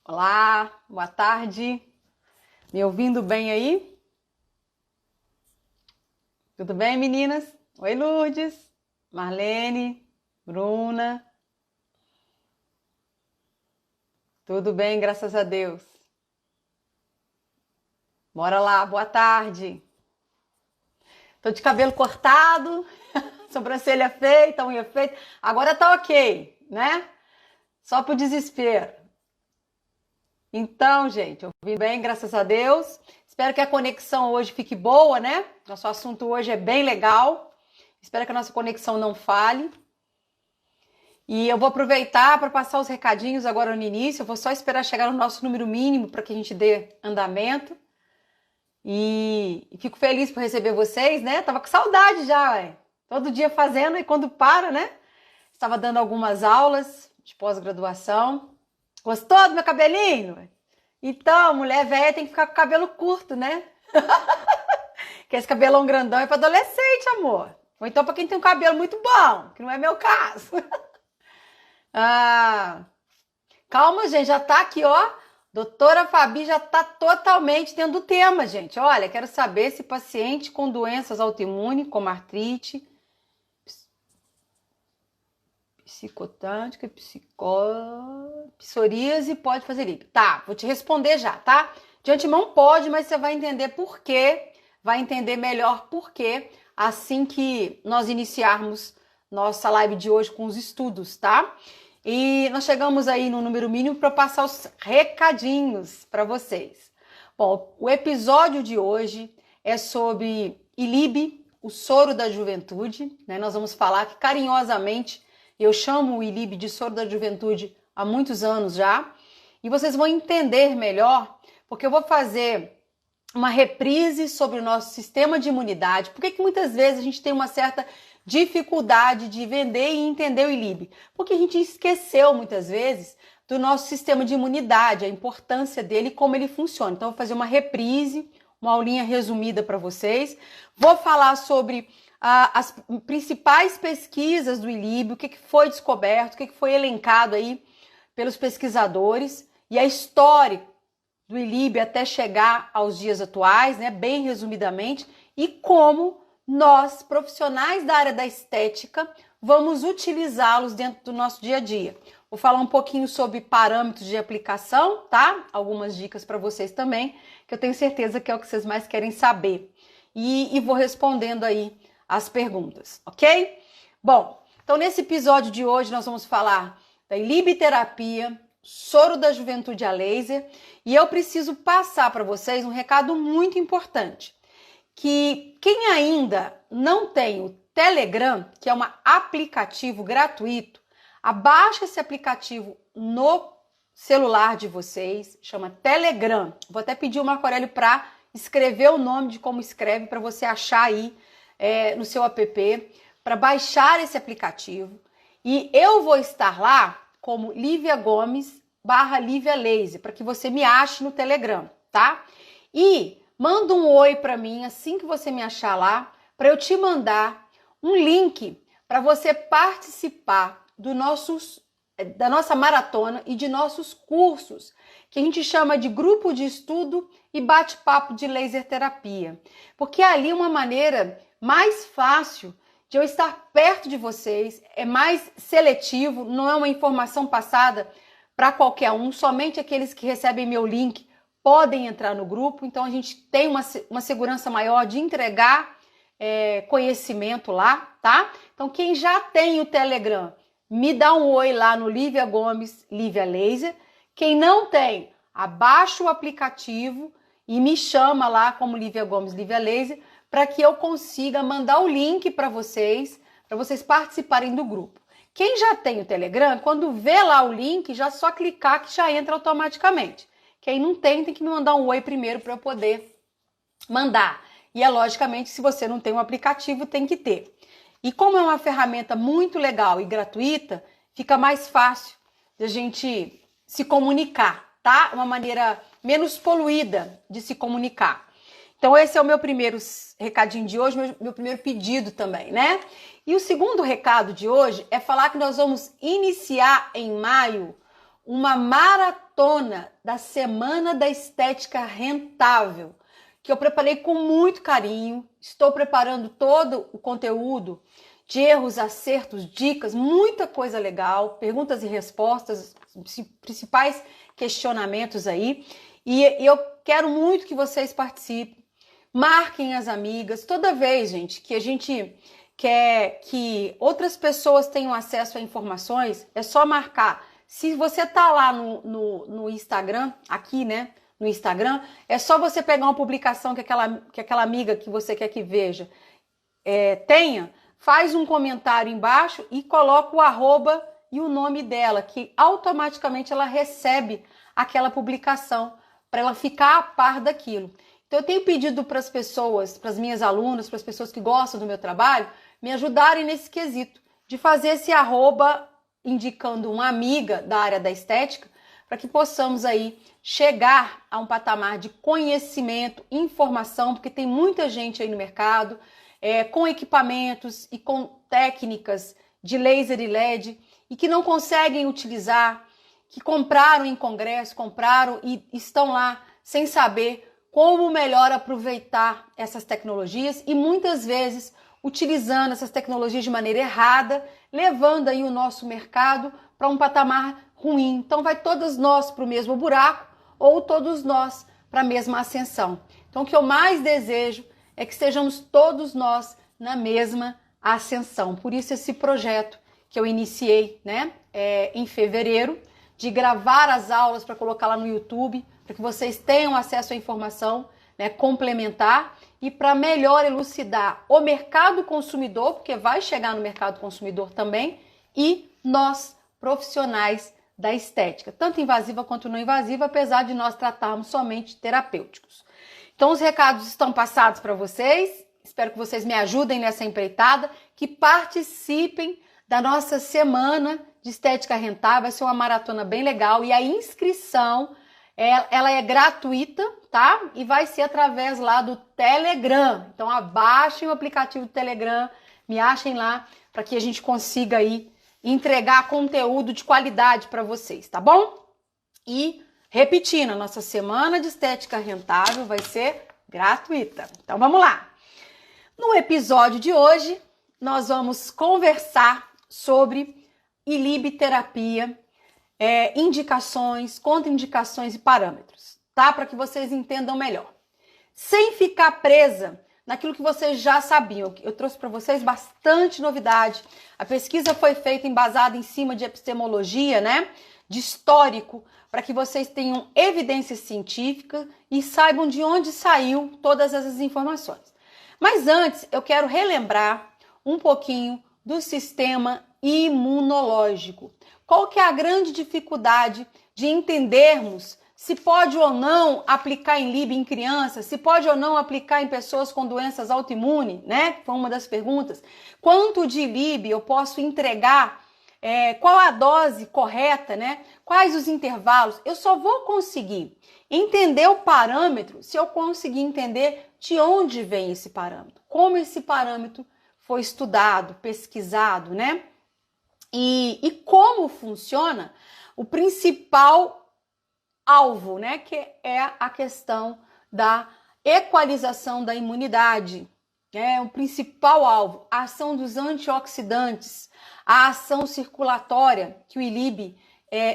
Olá, boa tarde. Me ouvindo bem aí? Tudo bem, meninas? Oi, Lourdes, Marlene, Bruna. Tudo bem, graças a Deus. Bora lá, boa tarde. Tô de cabelo cortado, sobrancelha feita, unha feita. Agora tá ok, né? Só pro desespero. Então, gente, eu vim bem, graças a Deus. Espero que a conexão hoje fique boa, né? Nosso assunto hoje é bem legal. Espero que a nossa conexão não falhe. E eu vou aproveitar para passar os recadinhos agora no início. Eu vou só esperar chegar no nosso número mínimo para que a gente dê andamento. E fico feliz por receber vocês, né? Tava com saudade já, ué. Todo dia fazendo e quando para, né? Estava dando algumas aulas de pós-graduação. Gostou do meu cabelinho? Então, mulher velha tem que ficar com o cabelo curto, né? Que esse cabelão grandão é para adolescente, amor. Ou então para quem tem um cabelo muito bom, que não é meu caso. Ah, calma, gente, já tá aqui, ó. Doutora Fabi já tá totalmente dentro do tema, gente. Olha, quero saber se paciente com doenças autoimunes, como artrite, psicotântica, psoríase, pode fazer lipo. Tá, vou te responder já, tá? De antemão pode, mas você vai entender por quê, vai entender melhor por quê, assim que nós iniciarmos nossa live de hoje com os estudos, tá? E nós chegamos aí no número mínimo para passar os recadinhos para vocês. Bom, o episódio de hoje é sobre ILIB, o soro da juventude, né? Nós vamos falar que carinhosamente eu chamo o ILIB de soro da juventude há muitos anos já, e vocês vão entender melhor, porque eu vou fazer uma reprise sobre o nosso sistema de imunidade. Por que muitas vezes a gente tem uma certa dificuldade de vender e entender o ILIB? Porque a gente esqueceu muitas vezes do nosso sistema de imunidade, a importância dele e como ele funciona. Então, eu vou fazer uma reprise, uma aulinha resumida para vocês. Vou falar sobre as principais pesquisas do ILIB, o que foi descoberto, o que foi elencado aí pelos pesquisadores e a história do ILIB até chegar aos dias atuais, né, bem resumidamente, e como nós, profissionais da área da estética, vamos utilizá-los dentro do nosso dia a dia. Vou falar um pouquinho sobre parâmetros de aplicação, tá? Algumas dicas para vocês também, que eu tenho certeza que é o que vocês mais querem saber. E vou respondendo aí as perguntas, ok? Bom, então nesse episódio de hoje nós vamos falar da ilibiterapia, soro da juventude a laser, e eu preciso passar para vocês um recado muito importante, que quem ainda não tem o Telegram, que é um aplicativo gratuito, abaixa esse aplicativo no celular de vocês, chama Telegram. Vou até pedir o Marco Aurélio para escrever o nome de como escreve para você achar aí no seu app, para baixar esse aplicativo. E eu vou estar lá como Lívia Gomes /Lívia Laser, para que você me ache no Telegram, tá? E manda um oi para mim assim que você me achar lá, para eu te mandar um link para você participar da nossa maratona e de nossos cursos, que a gente chama de grupo de estudo e bate-papo de laser terapia. Porque ali é uma maneira mais fácil de eu estar perto de vocês, é mais seletivo, não é uma informação passada para qualquer um, somente aqueles que recebem meu link podem entrar no grupo, então a gente tem uma segurança maior de entregar conhecimento lá, tá? Então quem já tem o Telegram, me dá um oi lá no Lívia Gomes, Lívia Laser. Quem não tem, abaixa o aplicativo e me chama lá como Lívia Gomes, Lívia Laser, para que eu consiga mandar o link para vocês participarem do grupo. Quem já tem o Telegram, quando vê lá o link, já só clicar que já entra automaticamente. Quem não tem que me mandar um oi primeiro para eu poder mandar. E logicamente, se você não tem um aplicativo, tem que ter. E como é uma ferramenta muito legal e gratuita, fica mais fácil de a gente se comunicar, tá? Uma maneira menos poluída de se comunicar. Então esse é o meu primeiro recadinho de hoje, meu primeiro pedido também, né? E o segundo recado de hoje é falar que nós vamos iniciar em maio uma maratona da Semana da Estética Rentável, que eu preparei com muito carinho. Estou preparando todo o conteúdo de erros, acertos, dicas, muita coisa legal, perguntas e respostas, principais questionamentos aí. E eu quero muito que vocês participem, marquem as amigas. Toda vez, gente, que a gente quer que outras pessoas tenham acesso a informações, é só marcar. Se você tá lá no Instagram, aqui, né, no Instagram, é só você pegar uma publicação que aquela amiga que você quer que veja tenha, faz um comentário embaixo e coloca o arroba e o nome dela, que automaticamente ela recebe aquela publicação para ela ficar a par daquilo. Então eu tenho pedido para as pessoas, para as minhas alunas, para as pessoas que gostam do meu trabalho, me ajudarem nesse quesito, de fazer esse arroba indicando uma amiga da área da estética, para que possamos aí chegar a um patamar de conhecimento, informação, porque tem muita gente aí no mercado, com equipamentos e com técnicas de laser e LED e que não conseguem utilizar, que compraram em congresso, compraram e estão lá sem saber como melhor aproveitar essas tecnologias e muitas vezes utilizando essas tecnologias de maneira errada, levando aí o nosso mercado para um patamar ruim. Então vai todos nós para o mesmo buraco ou todos nós para a mesma ascensão. Então o que eu mais desejo é que estejamos todos nós na mesma ascensão. Por isso esse projeto que eu iniciei, né, em fevereiro, de gravar as aulas para colocar lá no YouTube, para que vocês tenham acesso à informação, né, complementar e para melhor elucidar o mercado consumidor, porque vai chegar no mercado consumidor também, e nós, profissionais da estética, tanto invasiva quanto não invasiva, apesar de nós tratarmos somente terapêuticos. Então os recados estão passados para vocês, espero que vocês me ajudem nessa empreitada, que participem da nossa semana de estética rentável, vai ser uma maratona bem legal e a inscrição, ela é gratuita, tá? E vai ser através lá do Telegram, então abaixem o aplicativo do Telegram, me achem lá para que a gente consiga aí entregar conteúdo de qualidade para vocês, tá bom? E repetindo, a nossa semana de estética rentável vai ser gratuita. Então vamos lá. No episódio de hoje, nós vamos conversar sobre ILIB terapia, indicações, contraindicações e parâmetros, tá? Para que vocês entendam melhor. Sem ficar presa naquilo que vocês já sabiam. Eu trouxe para vocês bastante novidade. A pesquisa foi feita embasada em cima de epistemologia, né? De histórico, para que vocês tenham evidência científica e saibam de onde saiu todas essas informações. Mas antes, eu quero relembrar um pouquinho do sistema imunológico. Qual que é a grande dificuldade de entendermos se pode ou não aplicar em ILIB em crianças, se pode ou não aplicar em pessoas com doenças autoimunes, né? Foi uma das perguntas. Quanto de ILIB eu posso entregar? Qual a dose correta, né? Quais os intervalos? Eu só vou conseguir entender o parâmetro se eu conseguir entender de onde vem esse parâmetro, como esse parâmetro foi estudado, pesquisado, né? E como funciona o principal alvo, né? Que é a questão da equalização da imunidade. O principal alvo, a ação dos antioxidantes, a ação circulatória, que o ILIB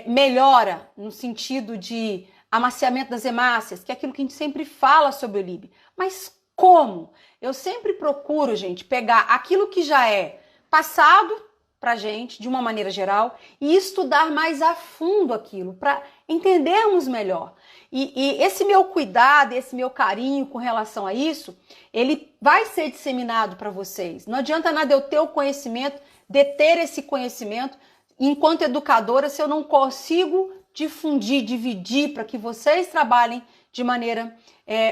melhora no sentido de amaciamento das hemácias, que é aquilo que a gente sempre fala sobre o ILIB. Mas como? Eu sempre procuro, gente, pegar aquilo que já é passado pra gente, de uma maneira geral, e estudar mais a fundo aquilo, para entendermos melhor. E esse meu cuidado, esse meu carinho com relação a isso, ele vai ser disseminado para vocês. Não adianta nada eu ter o conhecimento, deter esse conhecimento, enquanto educadora, se eu não consigo difundir, dividir, para que vocês trabalhem de maneira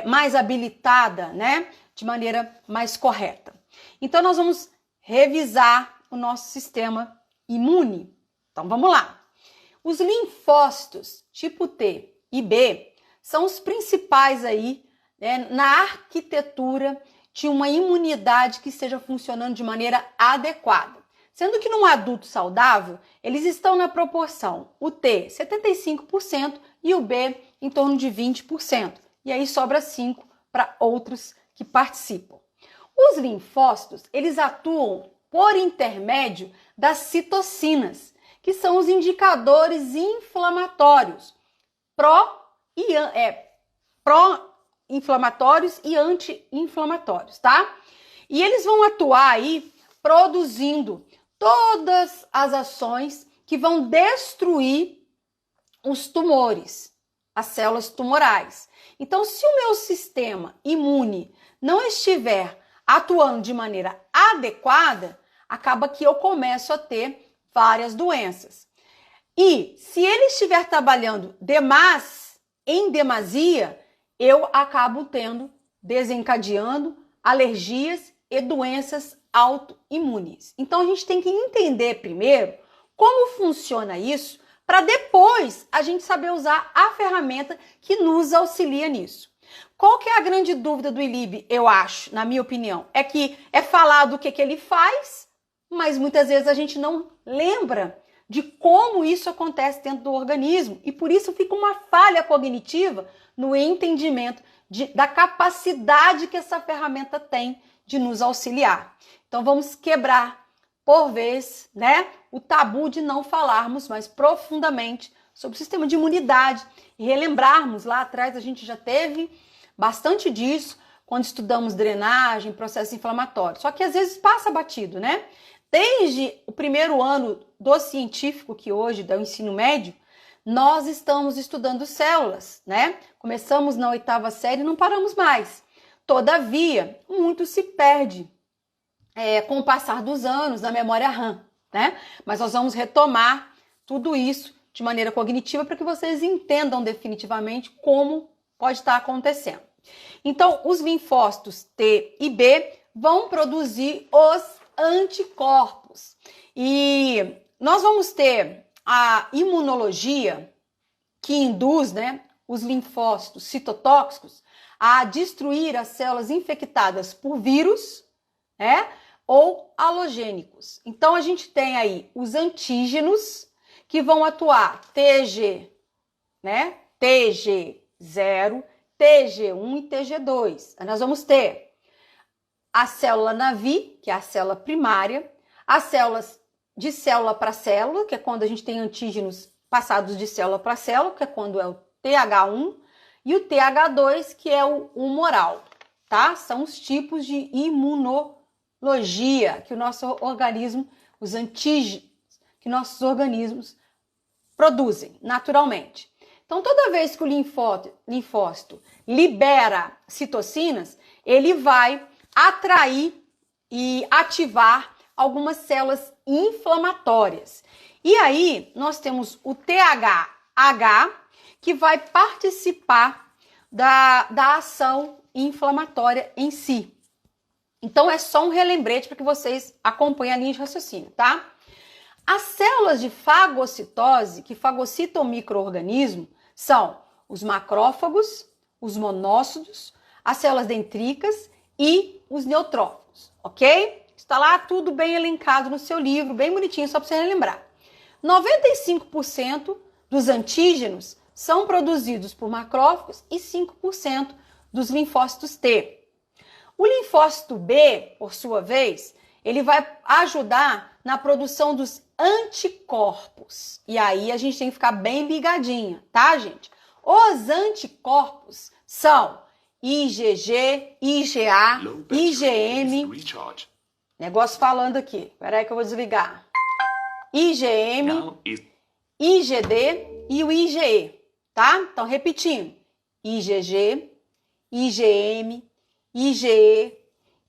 mais habilitada, né? De maneira mais correta. Então, nós vamos revisar o nosso sistema imune. Então, vamos lá. Os linfócitos tipo T e B são os principais aí, né, na arquitetura de uma imunidade que esteja funcionando de maneira adequada. Sendo que num adulto saudável, eles estão na proporção, o T 75% e o B em torno de 20%. E aí sobra 5% para outros que participam. Os linfócitos, eles atuam por intermédio das citocinas, que são os indicadores inflamatórios, pró-inflamatórios e anti-inflamatórios, tá? E eles vão atuar aí produzindo todas as ações que vão destruir os tumores, as células tumorais. Então, se o meu sistema imune não estiver atuando de maneira adequada, acaba que eu começo a ter várias doenças. E se ele estiver trabalhando em demasia, eu acabo desencadeando alergias e doenças autoimunes. Então a gente tem que entender primeiro como funciona isso, para depois a gente saber usar a ferramenta que nos auxilia nisso. Qual que é a grande dúvida do ILIB, eu acho, na minha opinião? É que é falar do que ele faz, mas muitas vezes a gente não lembra de como isso acontece dentro do organismo e por isso fica uma falha cognitiva no entendimento da capacidade que essa ferramenta tem de nos auxiliar. Então vamos quebrar, por vez, né, o tabu de não falarmos mais profundamente sobre o sistema de imunidade e relembrarmos lá atrás, a gente já teve bastante disso quando estudamos drenagem, processo inflamatório. Só que às vezes passa batido, né? Desde o primeiro ano do científico, que hoje dá o ensino médio, nós estamos estudando células, né? Começamos na 8ª série e não paramos mais. Todavia, muito se perde com o passar dos anos na memória RAM, né? Mas nós vamos retomar tudo isso de maneira cognitiva para que vocês entendam definitivamente como pode estar acontecendo. Então, os linfócitos T e B vão produzir os anticorpos. E nós vamos ter a imunologia que induz, né, os linfócitos citotóxicos a destruir as células infectadas por vírus, né, ou halogênicos. Então a gente tem aí os antígenos que vão atuar TG, né, TG0, TG1 e TG2. Aí nós vamos ter a célula Navi, que é a célula primária, as células de célula para célula, que é quando a gente tem antígenos passados de célula para célula, que é quando é o TH1, e o TH2, que é o humoral, tá? São os tipos de imunologia que o nosso organismo, os antígenos que nossos organismos produzem naturalmente. Então, toda vez que o linfócito libera citocinas, ele vai atrair e ativar algumas células inflamatórias. E aí, nós temos o THH, que vai participar da ação inflamatória em si. Então, é só um relembrete para que vocês acompanhem a linha de raciocínio, tá? As células de fagocitose, que fagocitam o micro-organismo, são os macrófagos, os monócitos, as células dendríticas e os neutrófilos, ok? Está lá tudo bem elencado no seu livro, bem bonitinho, só para você lembrar. 95% dos antígenos são produzidos por macrófagos e 5% dos linfócitos T. O linfócito B, por sua vez, ele vai ajudar na produção dos anticorpos. E aí a gente tem que ficar bem ligadinha, tá, gente? Os anticorpos são IgG, IgA, IgM. Negócio falando aqui. Peraí que eu vou desligar. IgM, IgD e o IgE, tá? Então, repetindo. IgG, IgM, IgE,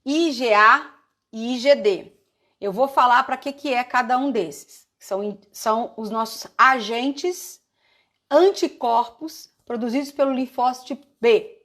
IgA e IgD. Eu vou falar para que é cada um desses. São os nossos agentes anticorpos produzidos pelo linfócito B.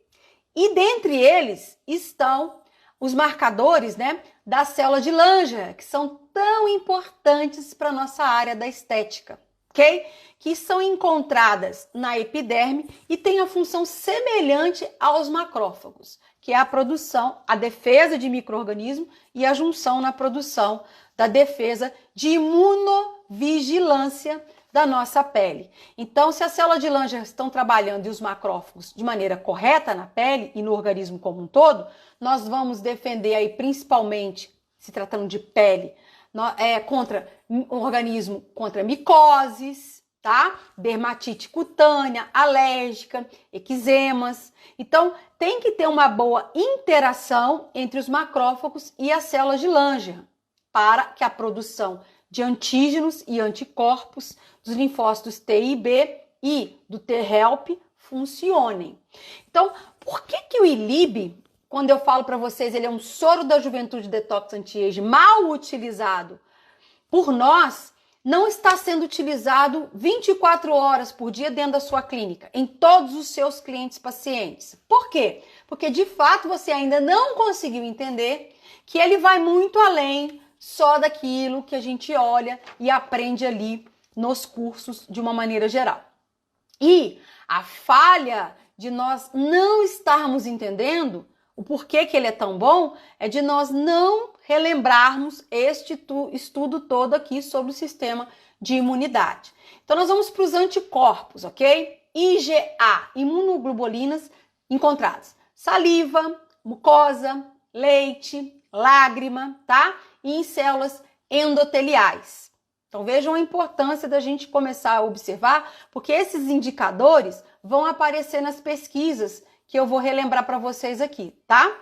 E dentre eles estão os marcadores, né, da célula de Langerhans, que são tão importantes para a nossa área da estética, ok? Que são encontradas na epiderme e têm a função semelhante aos macrófagos, que é a produção, a defesa de micro-organismos e a junção na produção da defesa de imunovigilância da nossa pele. Então, se as células de Langerhans estão trabalhando e os macrófagos de maneira correta na pele e no organismo como um todo, nós vamos defender aí principalmente, se tratando de pele, contra o organismo, contra micoses, tá? Dermatite cutânea, alérgica, eczemas. Então, tem que ter uma boa interação entre os macrófagos e as células de Langerhans para que a produção de antígenos e anticorpos dos linfócitos T e B e do T-help funcionem. Então, por que o ILIB, quando eu falo para vocês, ele é um soro da juventude detox anti-age mal utilizado por nós, não está sendo utilizado 24 horas por dia dentro da sua clínica, em todos os seus clientes pacientes? Por quê? Porque, de fato, você ainda não conseguiu entender que ele vai muito além só daquilo que a gente olha e aprende ali nos cursos de uma maneira geral. E a falha de nós não estarmos entendendo o porquê que ele é tão bom é de nós não relembrarmos este estudo todo aqui sobre o sistema de imunidade. Então nós vamos para os anticorpos, ok? IgA, imunoglobulinas encontradas. Saliva, mucosa, leite, lágrima, tá? E em células endoteliais. Então vejam a importância da gente começar a observar, porque esses indicadores vão aparecer nas pesquisas que eu vou relembrar para vocês aqui, tá?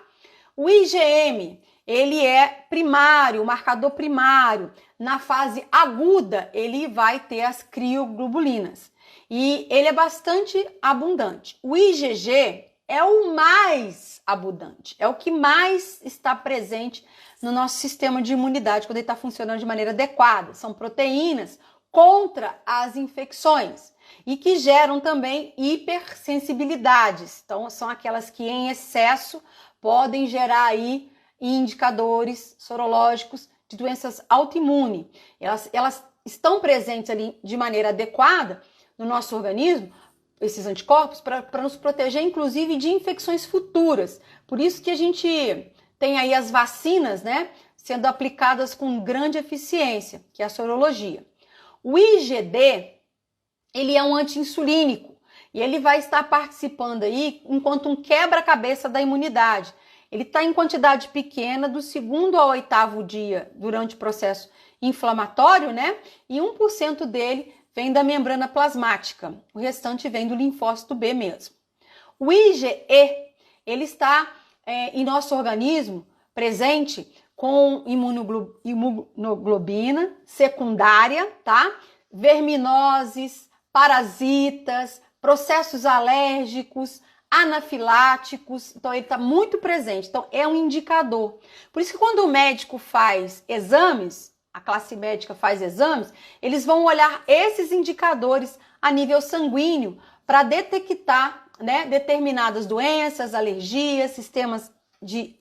O IgM, ele é primário, o marcador primário. Na fase aguda, ele vai ter as crioglobulinas. E ele é bastante abundante. O IgG é o mais abundante, é o que mais está presente no nosso sistema de imunidade quando ele está funcionando de maneira adequada. São proteínas contra as infecções e que geram também hipersensibilidades. Então, são aquelas que em excesso podem gerar aí indicadores sorológicos de doenças autoimunes. Elas estão presentes ali de maneira adequada no nosso organismo, esses anticorpos, para nos proteger, inclusive, de infecções futuras. Por isso que a gente tem aí as vacinas, né, sendo aplicadas com grande eficiência, que é a sorologia. O IgD, ele é um anti-insulínico e ele vai estar participando aí enquanto um quebra-cabeça da imunidade. Ele está em quantidade pequena do 2º ao 8º dia durante o processo inflamatório, né? E 1% dele vem da membrana plasmática, o restante vem do linfócito B mesmo. O IgE, ele está em nosso organismo presente com imunoglobina secundária, tá? Verminoses, parasitas, processos alérgicos, anafiláticos, então ele está muito presente, então é um indicador. Por isso que quando o médico faz exames, a classe médica faz exames, eles vão olhar esses indicadores a nível sanguíneo para detectar, né, determinadas doenças, alergias, sistemas de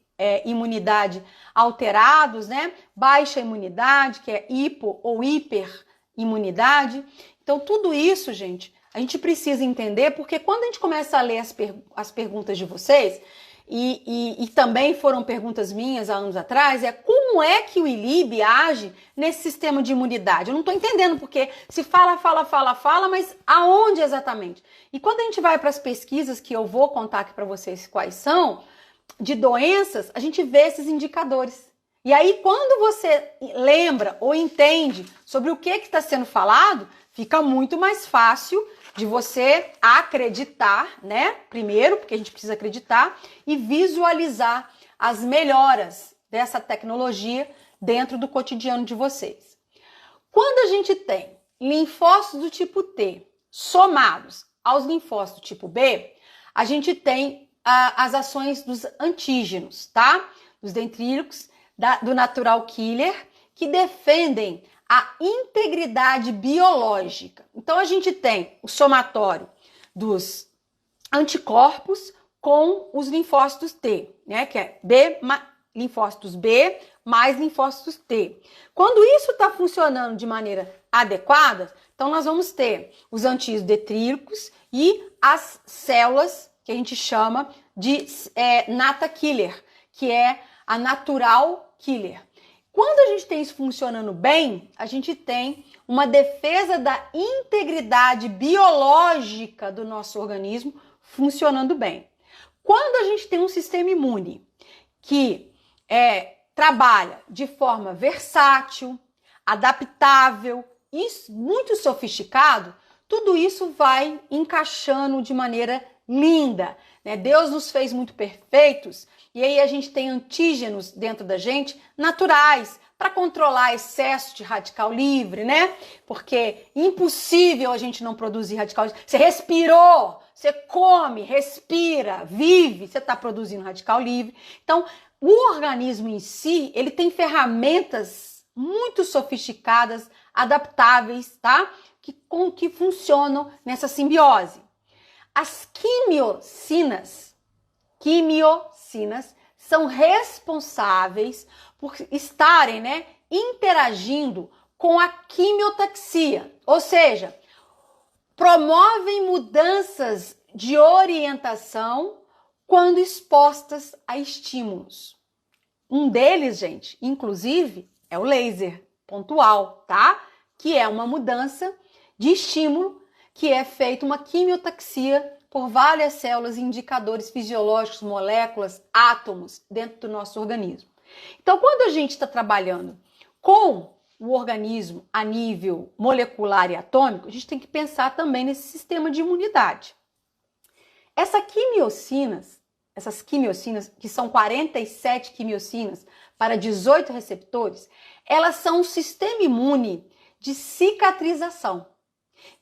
imunidade alterados, né, baixa imunidade, que é hipo ou hiperimunidade. Então tudo isso, gente, a gente precisa entender, porque quando a gente começa a ler as perguntas de vocês, e também foram perguntas minhas há anos atrás, como é que o ILIB age nesse sistema de imunidade? Eu não estou entendendo, porque se fala, mas aonde exatamente? E quando a gente vai para as pesquisas, que eu vou contar aqui para vocês quais são, de doenças, a gente vê esses indicadores. E aí, quando você lembra ou entende sobre o que está sendo falado, fica muito mais fácil de você acreditar, né? Primeiro, porque a gente precisa acreditar, e visualizar as melhoras dessa tecnologia dentro do cotidiano de vocês. Quando a gente tem linfócitos do tipo T somados aos linfócitos do tipo B, a gente tem as ações dos antígenos, tá? Dos dendríticos, do natural killer, que defendem a integridade biológica. Então, a gente tem o somatório dos anticorpos com os linfócitos T, né? Que é B linfócitos B mais linfócitos T. Quando isso está funcionando de maneira adequada, então nós vamos ter os antígenos detrílicos e as células que a gente chama de nata killer, que é a natural killer. Quando a gente tem isso funcionando bem, a gente tem uma defesa da integridade biológica do nosso organismo funcionando bem. Quando a gente tem um sistema imune que trabalha de forma versátil, adaptável e muito sofisticado, tudo isso vai encaixando de maneira linda, né? Deus nos fez muito perfeitos e aí a gente tem antígenos dentro da gente naturais para controlar excesso de radical livre, né? Porque é impossível a gente não produzir radical livre. Você respirou, você come, respira, vive, você está produzindo radical livre. Então, o organismo em si, ele tem ferramentas muito sofisticadas, adaptáveis, tá? Que funcionam nessa simbiose. As quimiocinas são responsáveis por estarem, né, interagindo com a quimiotaxia, ou seja, promovem mudanças de orientação quando expostas a estímulos. Um deles, gente, inclusive, é o laser pontual, tá? Que é uma mudança de estímulo, que é feita uma quimiotaxia por várias células, indicadores fisiológicos, moléculas, átomos dentro do nosso organismo. Então, quando a gente está trabalhando com o organismo a nível molecular e atômico, a gente tem que pensar também nesse sistema de imunidade. Essas quimiocinas, que são 47 quimiocinas para 18 receptores, elas são um sistema imune de cicatrização,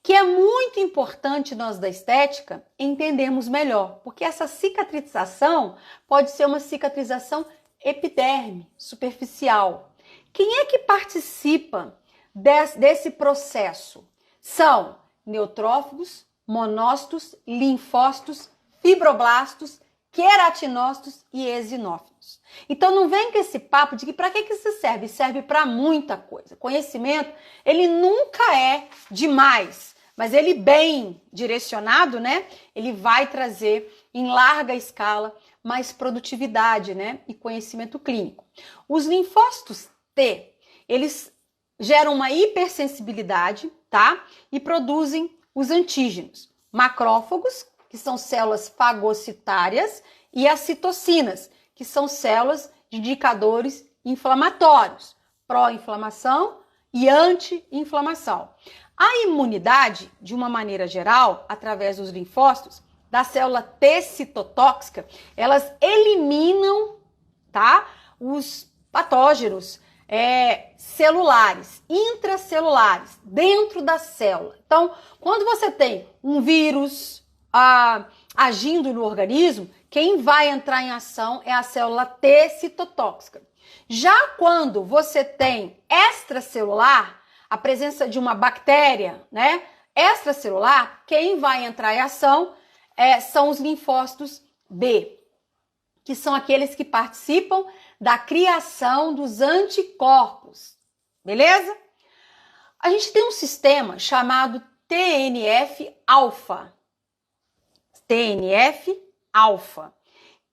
que é muito importante nós da estética entendermos melhor, porque essa cicatrização pode ser uma cicatrização epiderme, superficial. Quem é que participa desse processo? São neutrófilos, monócitos, linfócitos, fibroblastos, queratinócitos e eosinófilos. Então não vem com esse papo de que para que isso serve? Serve para muita coisa. Conhecimento, ele nunca é demais, mas ele bem direcionado, né? Ele vai trazer em larga escala mais produtividade, né? E conhecimento clínico. Os linfócitos T, eles geram uma hipersensibilidade, tá? E produzem os antígenos. Macrófagos, que são células fagocitárias, e as citocinas, que são células de indicadores inflamatórios, pró-inflamação e anti-inflamação. A imunidade, de uma maneira geral, através dos linfócitos, da célula T citotóxica, elas eliminam, tá, os patógenos celulares, intracelulares, dentro da célula. Então, quando você tem um vírus agindo no organismo, quem vai entrar em ação é a célula T citotóxica. Já quando você tem extracelular, a presença de uma bactéria, né, extracelular, quem vai entrar em ação são os linfócitos B, que são aqueles que participam da criação dos anticorpos, beleza? A gente tem um sistema chamado TNF-alfa,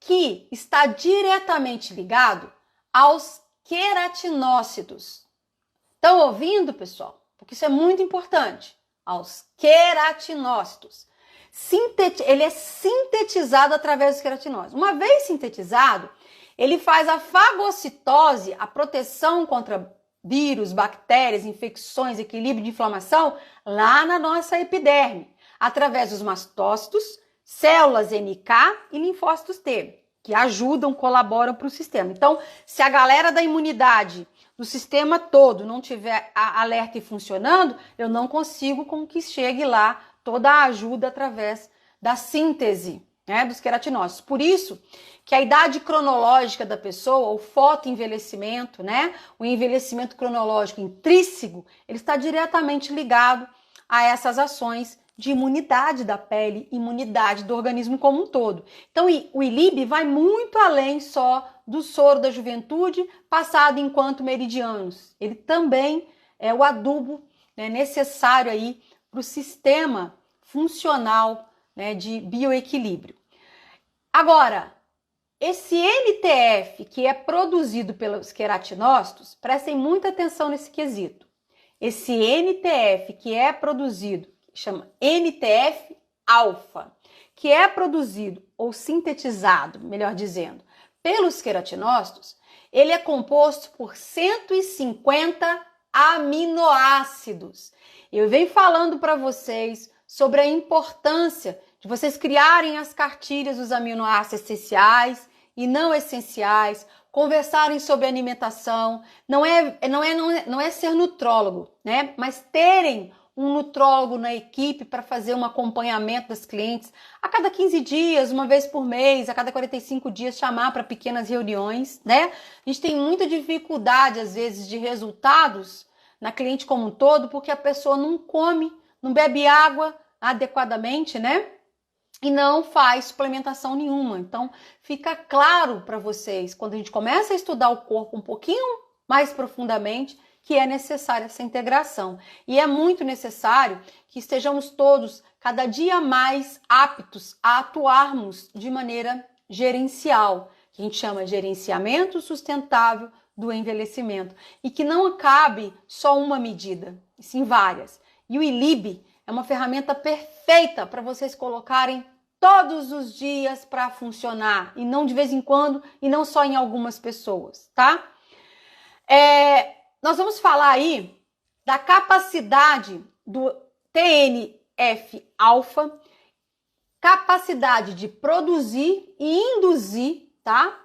que está diretamente ligado aos queratinócitos. Estão ouvindo, pessoal? Porque isso é muito importante. Aos queratinócitos. Ele é sintetizado através dos queratinócitos. Uma vez sintetizado, ele faz a fagocitose, a proteção contra vírus, bactérias, infecções, equilíbrio de inflamação, lá na nossa epiderme, através dos mastócitos, células NK e linfócitos T, que ajudam, colaboram para o sistema. Então, se a galera da imunidade do sistema todo não tiver alerta e funcionando, eu não consigo com que chegue lá toda a ajuda através da síntese, né, dos queratinócitos. Por isso que a idade cronológica da pessoa, o fotoenvelhecimento, né, o envelhecimento cronológico intrínseco, ele está diretamente ligado a essas ações de imunidade da pele, imunidade do organismo como um todo. Então, o ILIB vai muito além só do soro da juventude passado enquanto meridianos. Ele também é o adubo, né, necessário aí para o sistema funcional, né, de bioequilíbrio. Agora, esse NTF que é produzido pelos queratinócitos, prestem muita atenção nesse quesito. Esse NTF que é produzido, chama NTF-alfa, que é produzido ou sintetizado, melhor dizendo, pelos queratinócitos, ele é composto por 150 aminoácidos. Eu venho falando para vocês sobre a importância de vocês criarem as cartilhas dos aminoácidos essenciais e não essenciais, conversarem sobre alimentação, não é ser nutrólogo, né? Mas terem um nutrólogo na equipe para fazer um acompanhamento das clientes a cada 15 dias, uma vez por mês, a cada 45 dias, chamar para pequenas reuniões, né? A gente tem muita dificuldade, às vezes, de resultados na cliente como um todo, porque a pessoa não come, não bebe água adequadamente, né? E não faz suplementação nenhuma. Então, fica claro para vocês, quando a gente começa a estudar o corpo um pouquinho mais profundamente, que é necessária essa integração. E é muito necessário que estejamos todos cada dia mais aptos a atuarmos de maneira gerencial, que a gente chama gerenciamento sustentável do envelhecimento, e que não cabe só uma medida, e sim várias. E o ILIB é uma ferramenta perfeita para vocês colocarem todos os dias para funcionar, e não de vez em quando, e não só em algumas pessoas, tá? Nós vamos falar aí da capacidade do TNF-alfa, capacidade de produzir e induzir, tá?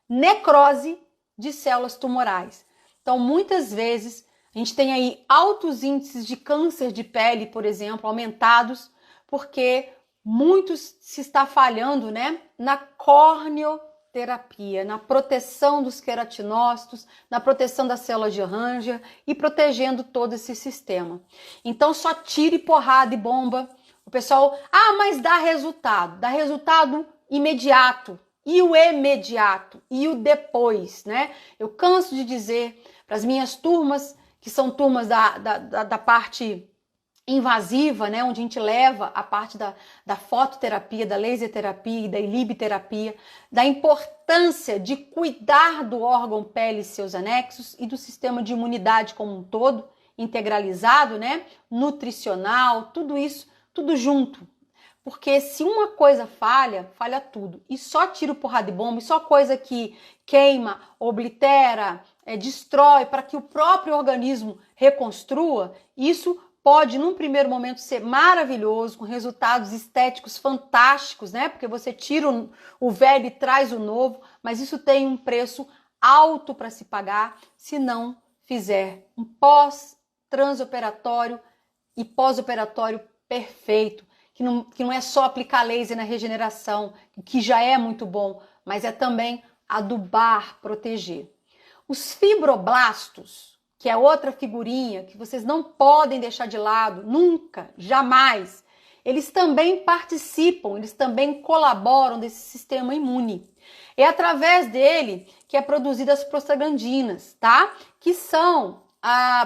Necrose de células tumorais. Então, muitas vezes, a gente tem aí altos índices de câncer de pele, por exemplo, aumentados, porque muitos se está falhando, né, na corneoterapia, na proteção dos queratinócitos, na proteção das células de Ranger e protegendo todo esse sistema. Então, só tire porrada e bomba. O pessoal, mas dá resultado imediato. E o imediato, e o depois, né? Eu canso de dizer para as minhas turmas, que são turmas da parte invasiva, né? Onde a gente leva a parte da fototerapia, da laser terapia e da ilibterapia, da importância de cuidar do órgão pele e seus anexos e do sistema de imunidade como um todo, integralizado, né? Nutricional, tudo isso, tudo junto. Porque se uma coisa falha, falha tudo. E só tiro porrada de bomba, e só coisa que queima, oblitera, destrói, para que o próprio organismo reconstrua, isso pode, num primeiro momento, ser maravilhoso, com resultados estéticos fantásticos, né? Porque você tira o velho e traz o novo, mas isso tem um preço alto para se pagar se não fizer um pós-transoperatório e pós-operatório perfeito. Que não é só aplicar laser na regeneração, que já é muito bom, mas é também adubar, proteger. Os fibroblastos, que é outra figurinha que vocês não podem deixar de lado, nunca, jamais, eles também participam, eles também colaboram desse sistema imune. É através dele que é produzidas as prostaglandinas, tá? Que são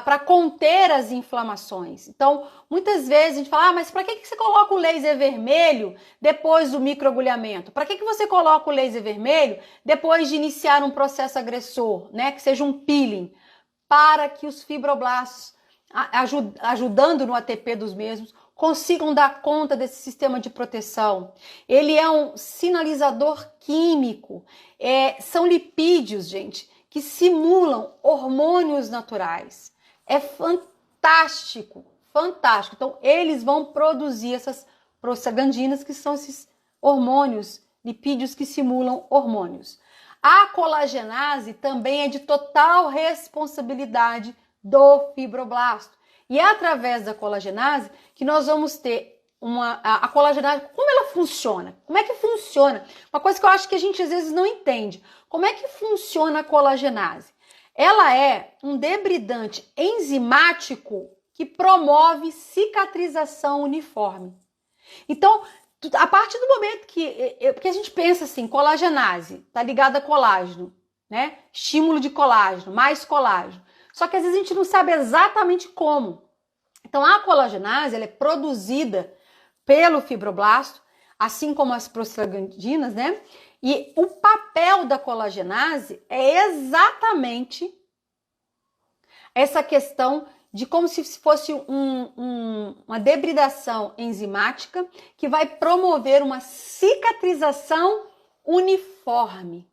para conter as inflamações. Então, muitas vezes a gente fala, mas para que você coloca o laser vermelho depois do microagulhamento? Para que você coloca o laser vermelho depois de iniciar um processo agressor, né? Que seja um peeling, para que os fibroblastos, ajudando no ATP dos mesmos, consigam dar conta desse sistema de proteção. Ele é um sinalizador químico, são lipídios, gente, que simulam hormônios naturais. É fantástico, fantástico. Então, eles vão produzir essas prostaglandinas, que são esses hormônios, lipídios que simulam hormônios. A colagenase também é de total responsabilidade do fibroblasto. E é através da colagenase que nós vamos ter a colagenase. Como ela funciona? Como é que funciona? Uma coisa que eu acho que a gente às vezes não entende. Como é que funciona a colagenase? Ela é um debridante enzimático que promove cicatrização uniforme. Então, a partir do momento que a gente pensa assim, colagenase, tá ligada a colágeno, né? Estímulo de colágeno, mais colágeno. Só que às vezes a gente não sabe exatamente como. Então a colagenase ela é produzida pelo fibroblasto, assim como as prostaglandinas, né? E o papel da colagenase é exatamente essa questão de como se fosse uma debridação enzimática que vai promover uma cicatrização uniforme.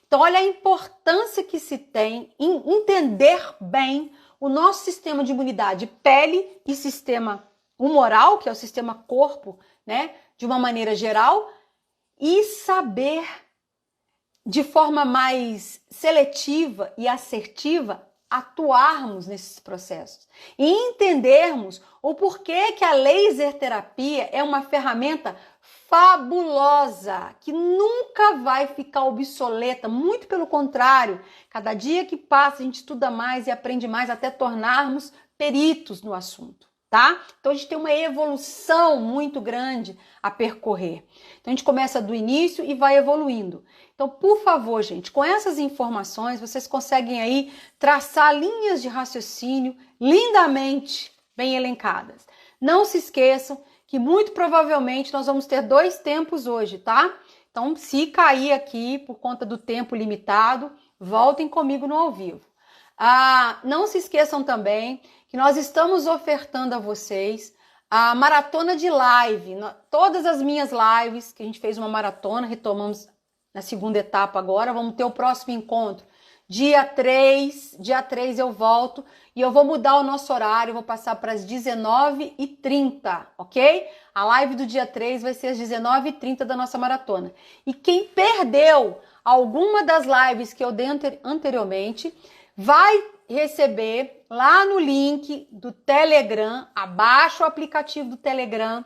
Então, olha a importância que se tem em entender bem o nosso sistema de imunidade, pele e sistema humoral, que é o sistema corpo, né, de uma maneira geral, e saber de forma mais seletiva e assertiva atuarmos nesses processos e entendermos o porquê que a laser terapia é uma ferramenta fabulosa, que nunca vai ficar obsoleta, muito pelo contrário, cada dia que passa a gente estuda mais e aprende mais até tornarmos peritos no assunto, tá? Então a gente tem uma evolução muito grande a percorrer. Então a gente começa do início e vai evoluindo. Então, por favor, gente, com essas informações, vocês conseguem aí traçar linhas de raciocínio lindamente bem elencadas. Não se esqueçam que muito provavelmente nós vamos ter 2 tempos hoje, tá? Então, se cair aqui por conta do tempo limitado, voltem comigo no ao vivo. Não se esqueçam também que nós estamos ofertando a vocês a maratona de live. Todas as minhas lives, que a gente fez uma maratona, retomamos na segunda etapa agora, vamos ter o próximo encontro. Dia 3 eu volto e eu vou mudar o nosso horário, vou passar para as 19h30, ok? A live do dia 3 vai ser às 19h30 da nossa maratona. E quem perdeu alguma das lives que eu dei anteriormente, vai receber lá no link do Telegram, abaixo o aplicativo do Telegram.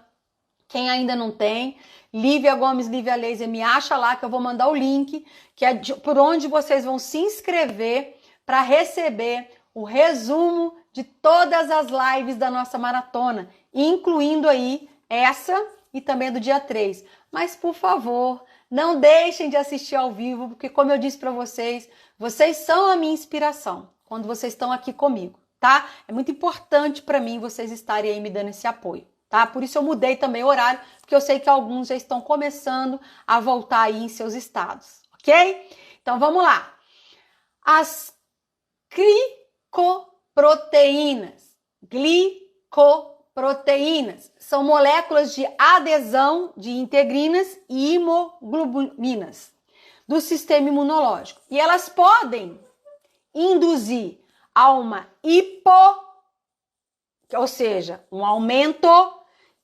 Quem ainda não tem, Lívia Gomes, Lívia Laser, me acha lá que eu vou mandar o link, que é por onde vocês vão se inscrever para receber o resumo de todas as lives da nossa maratona, incluindo aí essa e também do dia 3. Mas, por favor, não deixem de assistir ao vivo, porque como eu disse para vocês, vocês são a minha inspiração quando vocês estão aqui comigo, tá? É muito importante para mim vocês estarem aí me dando esse apoio. Tá? Por isso eu mudei também o horário, porque eu sei que alguns já estão começando a voltar aí em seus estados, ok? Então vamos lá. As glicoproteínas são moléculas de adesão de integrinas e imoglobinas do sistema imunológico. E elas podem induzir a uma ou seja, um aumento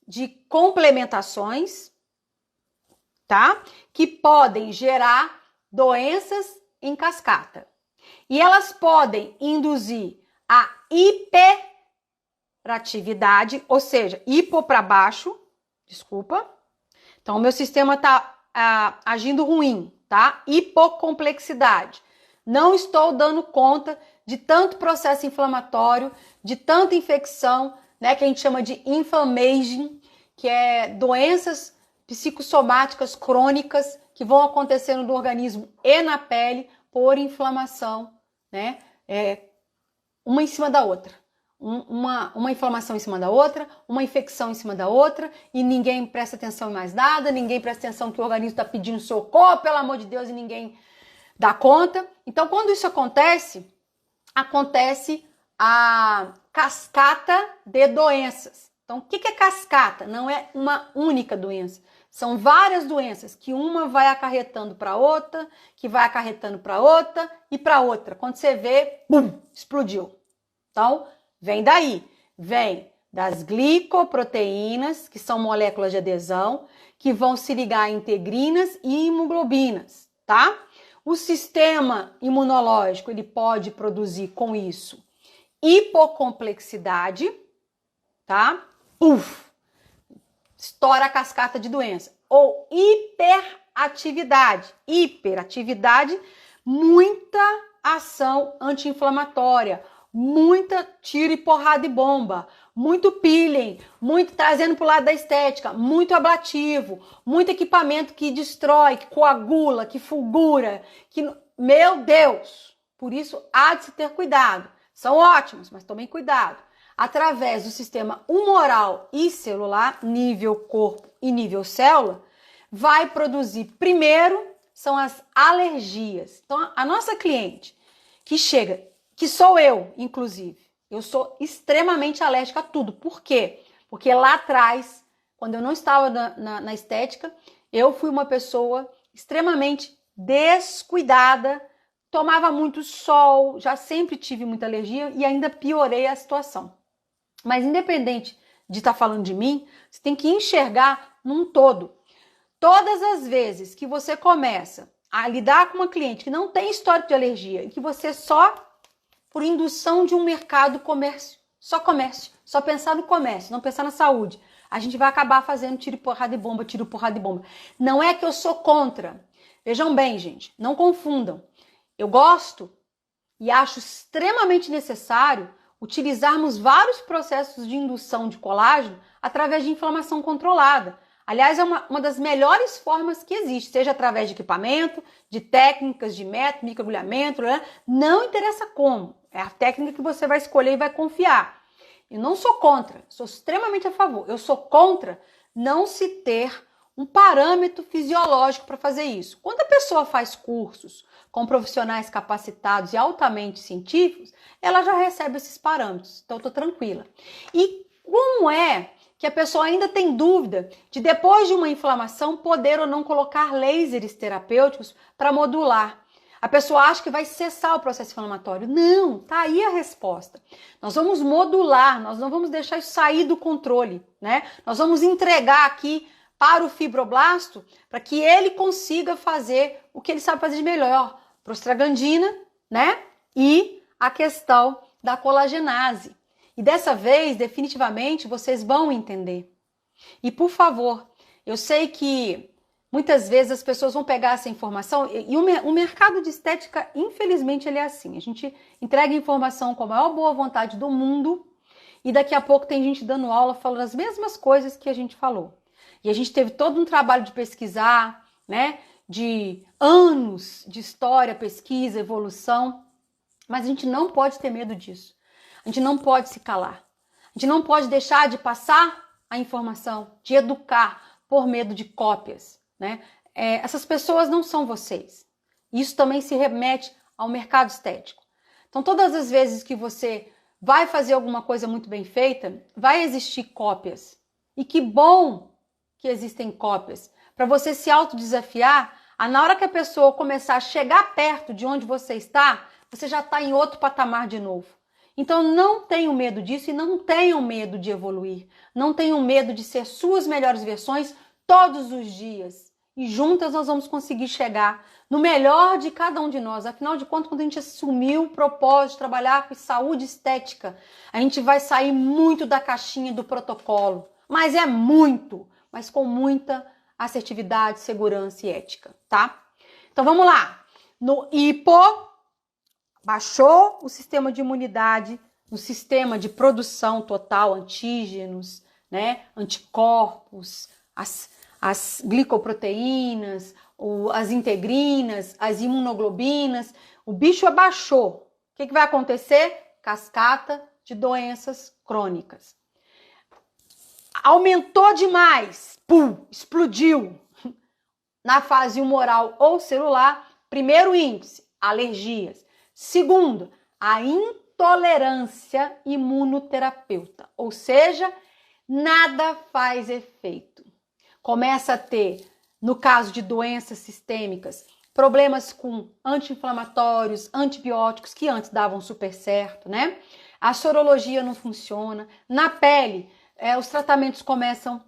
de complementações, tá? Que podem gerar doenças em cascata. E elas podem induzir a hiperatividade, ou seja, hipo para baixo, desculpa. Então, o meu sistema tá agindo ruim, tá? Hipocomplexidade. Não estou dando conta de tanto processo inflamatório, de tanta infecção, né, que a gente chama de inflammation, que é doenças psicossomáticas crônicas que vão acontecendo no organismo e na pele por inflamação, né, uma em cima da outra. Uma inflamação em cima da outra, uma infecção em cima da outra, e ninguém presta atenção em mais nada, ninguém presta atenção que o organismo está pedindo socorro, pelo amor de Deus, e ninguém dá conta. Então, quando isso acontece a cascata de doenças. Então, o que é cascata? Não é uma única doença. São várias doenças que uma vai acarretando para outra, que vai acarretando para outra e para outra. Quando você vê, bum, explodiu. Então, vem daí. Vem das glicoproteínas, que são moléculas de adesão, que vão se ligar a integrinas e imoglobinas, tá? O sistema imunológico, ele pode produzir com isso hipocomplexidade, tá? Estoura a cascata de doença. Ou hiperatividade, muita ação anti-inflamatória, muita tiro e porrada e bomba, muito peeling, muito trazendo para o lado da estética, muito ablativo, muito equipamento que destrói, que coagula, que fulgura, que meu Deus! Por isso, há de se ter cuidado. São ótimos, mas tomem cuidado. Através do sistema humoral e celular, nível corpo e nível célula, vai produzir, primeiro, são as alergias. Então, a nossa cliente que chega, que sou eu, inclusive, eu sou extremamente alérgica a tudo. Por quê? Porque lá atrás, quando eu não estava na estética, eu fui uma pessoa extremamente descuidada, tomava muito sol, já sempre tive muita alergia e ainda piorei a situação. Mas independente de estar falando de mim, você tem que enxergar num todo. Todas as vezes que você começa a lidar com uma cliente que não tem histórico de alergia e que você só, por indução de um mercado, comércio, só pensar no comércio, não pensar na saúde, a gente vai acabar fazendo tiro, porrada e bomba, tiro, porrada e bomba. Não é que eu sou contra. Vejam bem, gente, não confundam. Eu gosto e acho extremamente necessário utilizarmos vários processos de indução de colágeno através de inflamação controlada. Aliás, é uma das melhores formas que existe, seja através de equipamento, de técnicas de método, microagulhamento, né? Não interessa como, é a técnica que você vai escolher e vai confiar. Eu não sou contra, sou extremamente a favor. Eu sou contra não se ter um parâmetro fisiológico para fazer isso. Quando a pessoa faz cursos com profissionais capacitados e altamente científicos, ela já recebe esses parâmetros. Então, eu estou tranquila. E como é que a pessoa ainda tem dúvida de, depois de uma inflamação, poder ou não colocar lasers terapêuticos para modular? A pessoa acha que vai cessar o processo inflamatório. Não, tá aí a resposta. Nós vamos modular, nós não vamos deixar isso sair do controle, né? Nós vamos entregar aqui para o fibroblasto para que ele consiga fazer o que ele sabe fazer de melhor. Prostaglandina, né? E a questão da colagenase. E dessa vez, definitivamente, vocês vão entender. E, por favor, eu sei que muitas vezes as pessoas vão pegar essa informação e o mercado de estética, infelizmente, ele é assim. A gente entrega informação com a maior boa vontade do mundo e daqui a pouco tem gente dando aula falando as mesmas coisas que a gente falou. E a gente teve todo um trabalho de pesquisar, né? De anos de história, pesquisa, evolução. Mas a gente não pode ter medo disso. A gente não pode se calar. A gente não pode deixar de passar a informação, de educar por medo de cópias, né? Essas pessoas não são vocês. Isso também se remete ao mercado estético. Então, todas as vezes que você vai fazer alguma coisa muito bem feita, vai existir cópias. E que bom que existem cópias. Para você se autodesafiar, na hora que a pessoa começar a chegar perto de onde você está, você já está em outro patamar de novo. Então não tenham medo disso e não tenham medo de evoluir. Não tenham medo de ser suas melhores versões todos os dias. E juntas nós vamos conseguir chegar no melhor de cada um de nós. Afinal de contas, quando a gente assumiu o propósito de trabalhar com saúde estética, a gente vai sair muito da caixinha do protocolo. Mas é muito, mas com muita assertividade, segurança e ética, tá? Então vamos lá. No hipo, baixou o sistema de imunidade, no sistema de produção total, antígenos, né, anticorpos, as glicoproteínas, as integrinas, as imunoglobinas. O bicho abaixou. O que vai acontecer? Cascata de doenças crônicas. Aumentou demais, pum, explodiu. Na fase humoral ou celular, primeiro índice, alergias. Segundo, a intolerância imunoterapeuta, ou seja, nada faz efeito. Começa a ter, no caso de doenças sistêmicas, problemas com anti-inflamatórios, antibióticos, que antes davam super certo, né? A sorologia não funciona. Na pele, os tratamentos começam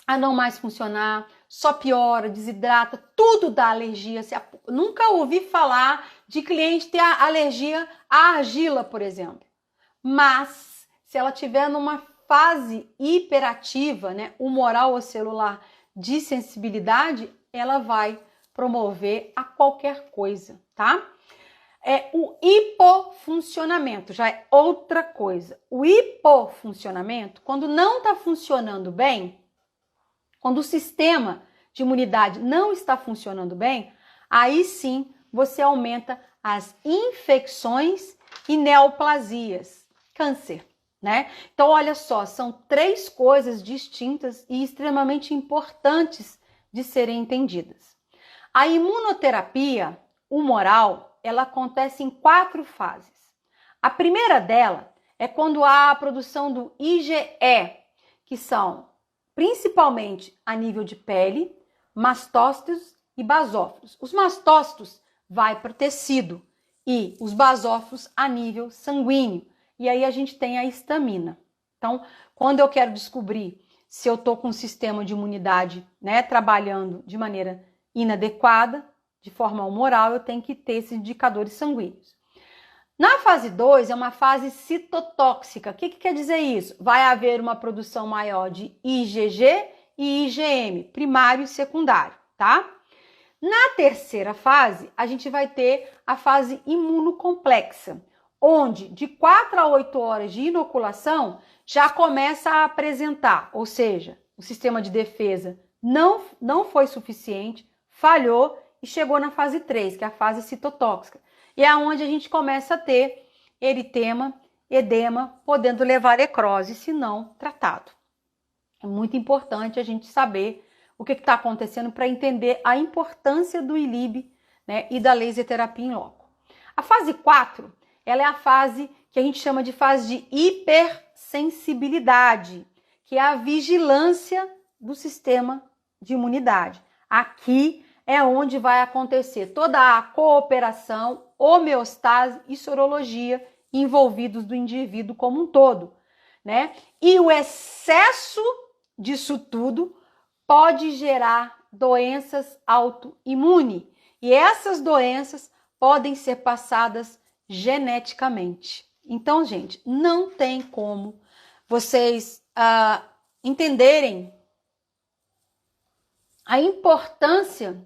a não mais funcionar, só piora, desidrata, tudo dá alergia. Nunca ouvi falar de cliente ter alergia à argila, por exemplo. Mas, se ela tiver numa fase hiperativa, né, humoral ou celular, de sensibilidade, ela vai promover a qualquer coisa, tá? O hipofuncionamento já é outra coisa. O hipofuncionamento, quando não está funcionando bem, quando o sistema de imunidade não está funcionando bem, aí sim você aumenta as infecções e neoplasias, câncer, né? Então, olha só, são 3 coisas distintas e extremamente importantes de serem entendidas. A imunoterapia humoral, ela acontece em 4 fases. A primeira dela é quando há a produção do IgE, que são principalmente a nível de pele, mastócitos e basófilos. Os mastócitos vai para o tecido e os basófilos a nível sanguíneo. E aí a gente tem a histamina. Então, quando eu quero descobrir se eu estou com um sistema de imunidade, né, trabalhando de maneira inadequada, de forma humoral, eu tenho que ter esses indicadores sanguíneos. Na fase 2 é uma fase citotóxica. O que quer dizer isso? Vai haver uma produção maior de IgG e IgM, primário e secundário, tá? Na terceira fase, a gente vai ter a fase imunocomplexa, onde de 4 a 8 horas de inoculação já começa a apresentar, ou seja, o sistema de defesa não foi suficiente, falhou e chegou na fase 3, que é a fase citotóxica. E é onde a gente começa a ter eritema, edema, podendo levar a necrose, se não tratado. É muito importante a gente saber o que está acontecendo para entender a importância do ILIB, né, e da laser terapia em loco. A fase 4, ela é a fase que a gente chama de fase de hipersensibilidade, que é a vigilância do sistema de imunidade. Aqui é onde vai acontecer toda a cooperação, homeostase e sorologia envolvidos do indivíduo como um todo, né? E o excesso disso tudo pode gerar doenças autoimunes. E essas doenças podem ser passadas geneticamente. Então, gente, não tem como vocês entenderem a importância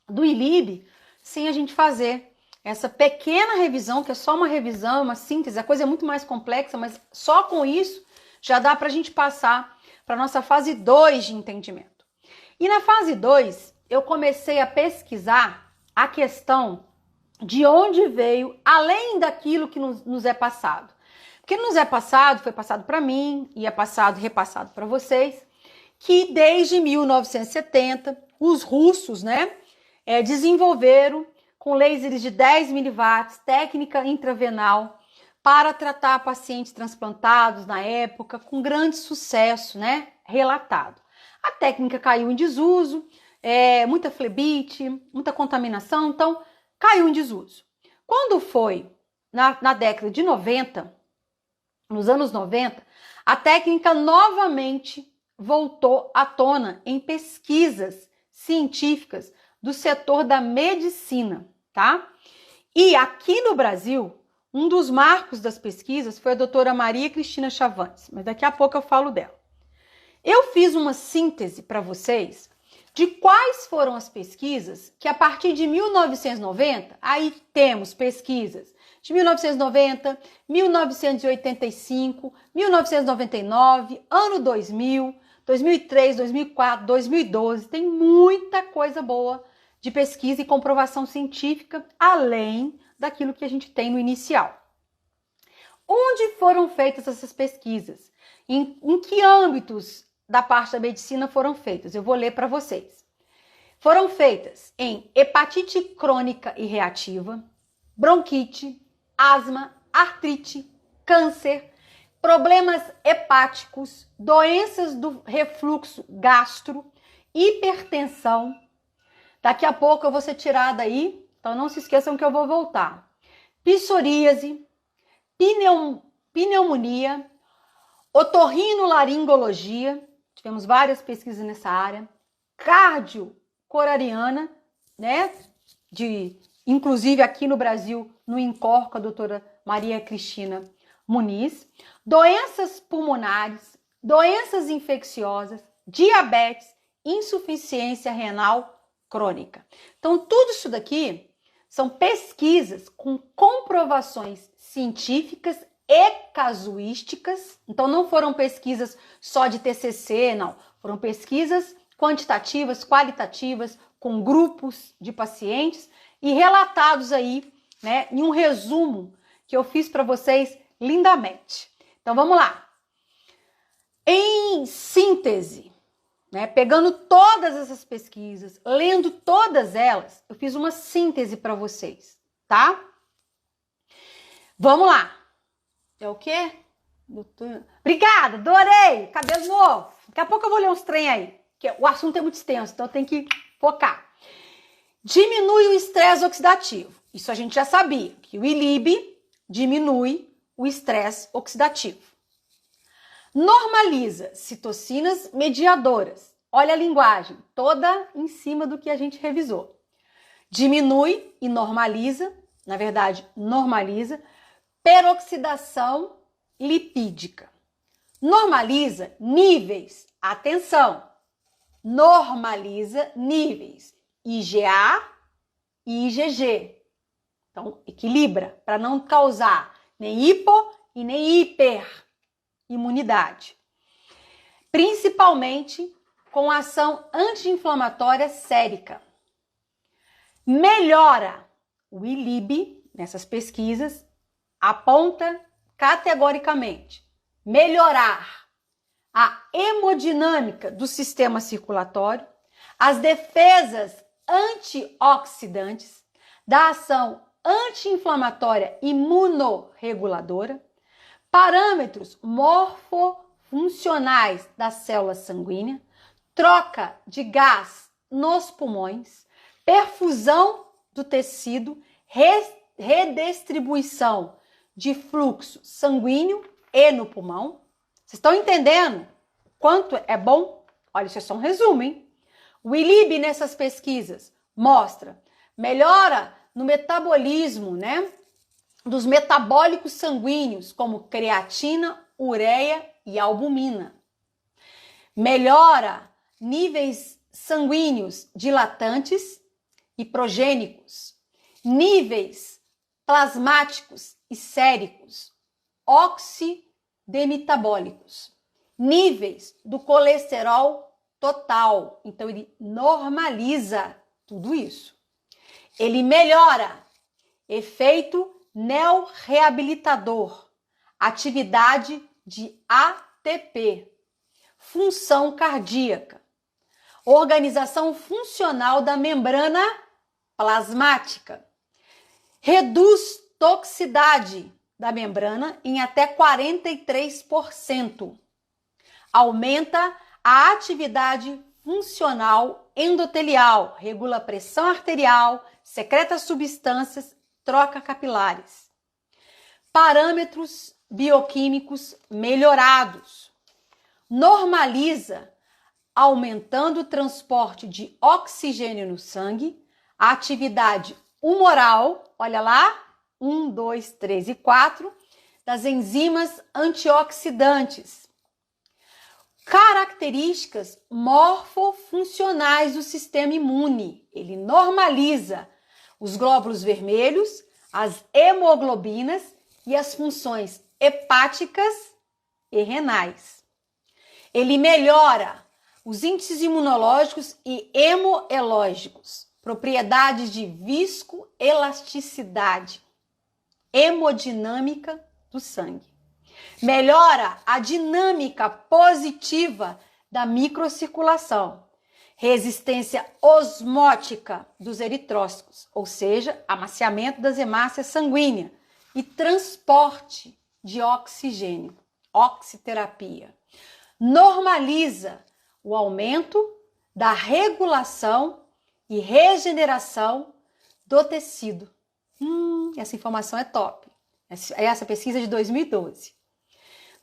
do ILIB sem a gente fazer essa pequena revisão, que é só uma revisão, uma síntese, a coisa é muito mais complexa, mas só com isso já dá para a gente passar para a nossa fase 2 de entendimento. E na fase 2, eu comecei a pesquisar a questão de onde veio, além daquilo que nos é passado. Porque nos é passado, foi passado para mim, e é passado, repassado para vocês, que desde 1970, os russos, né, desenvolveram com lasers de 10 miliwatts, técnica intravenal, para tratar pacientes transplantados na época, com grande sucesso, né, relatado. A técnica caiu em desuso, muita flebite, muita contaminação, então caiu em desuso. Quando foi na década de 90, nos anos 90, a técnica novamente voltou à tona em pesquisas científicas do setor da medicina, tá? E aqui no Brasil, um dos marcos das pesquisas foi a doutora Maria Cristina Chavantes, mas daqui a pouco eu falo dela. Eu fiz uma síntese para vocês de quais foram as pesquisas que a partir de 1990, aí temos pesquisas de 1990, 1985, 1999, ano 2000, 2003, 2004, 2012, tem muita coisa boa de pesquisa e comprovação científica, além daquilo que a gente tem no inicial. Onde foram feitas essas pesquisas? Em que âmbitos da parte da medicina foram feitas? Eu vou ler para vocês. Foram feitas em hepatite crônica e reativa, bronquite, asma, artrite, câncer, problemas hepáticos, doenças do refluxo gastro, hipertensão. Daqui a pouco eu vou ser tirada aí, então não se esqueçam que eu vou voltar. Psoríase, pneumonia, otorrinolaringologia, tivemos várias pesquisas nessa área, cardio-corariana, né? Inclusive aqui no Brasil, no INCOR, com a doutora Maria Cristina Muniz, doenças pulmonares, doenças infecciosas, diabetes, insuficiência renal crônica. Então, tudo isso daqui são pesquisas com comprovações científicas e casuísticas. Então, não foram pesquisas só de TCC, não. Foram pesquisas quantitativas, qualitativas, com grupos de pacientes e relatados aí, né, em um resumo que eu fiz para vocês lindamente. Então vamos lá. Em síntese, né, pegando todas essas pesquisas, lendo todas elas, eu fiz uma síntese para vocês, tá? Vamos lá. É o quê? Obrigada, adorei! Cabelo novo. Daqui a pouco eu vou ler uns trem aí, porque o assunto é muito extenso, então eu tenho que focar. Diminui o estresse oxidativo. Isso a gente já sabia, que o ILIB diminui o estresse oxidativo. Normaliza citocinas mediadoras. Olha a linguagem, toda em cima do que a gente revisou. Diminui e normaliza, na verdade, normaliza peroxidação lipídica. Normaliza níveis, atenção, normaliza níveis IgA e IgG. Então, equilibra para não causar nem hipo e nem hiperimunidade. Principalmente com ação anti-inflamatória sérica. Melhora o ILIB, nessas pesquisas, aponta categoricamente melhorar a hemodinâmica do sistema circulatório, as defesas antioxidantes, da ação anti-inflamatória imunorreguladora, parâmetros morfofuncionais da célula sanguínea, troca de gás nos pulmões, perfusão do tecido, redistribuição de fluxo sanguíneo e no pulmão. Vocês estão entendendo quanto é bom? Olha, isso é só um resumo, hein? O ILIB nessas pesquisas mostra melhora no metabolismo, né, dos metabólicos sanguíneos, como creatina, ureia e albumina. Melhora níveis sanguíneos dilatantes e progênicos, níveis plasmáticos e séricos, oxidemetabólicos, níveis do colesterol total. Então, ele normaliza tudo isso. Ele melhora efeito neorreabilitador, atividade de ATP, função cardíaca, organização funcional da membrana plasmática, reduz toxicidade da membrana em até 43%, aumenta a atividade funcional endotelial, regula a pressão arterial, secreta substâncias, troca capilares. Parâmetros bioquímicos melhorados. Normaliza, aumentando o transporte de oxigênio no sangue, a atividade humoral, olha lá, 1, 2, 3 e 4, das enzimas antioxidantes. Características morfofuncionais do sistema imune. Ele normaliza os glóbulos vermelhos, as hemoglobinas e as funções hepáticas e renais. Ele melhora os índices imunológicos e hemoelógicos, propriedades de viscoelasticidade, hemodinâmica do sangue. Melhora a dinâmica positiva da microcirculação, resistência osmótica dos eritrócitos, ou seja, amaciamento das hemácias sanguíneas e transporte de oxigênio, oxiterapia. Normaliza o aumento da regulação e regeneração do tecido. Essa informação é top. Essa pesquisa é de 2012.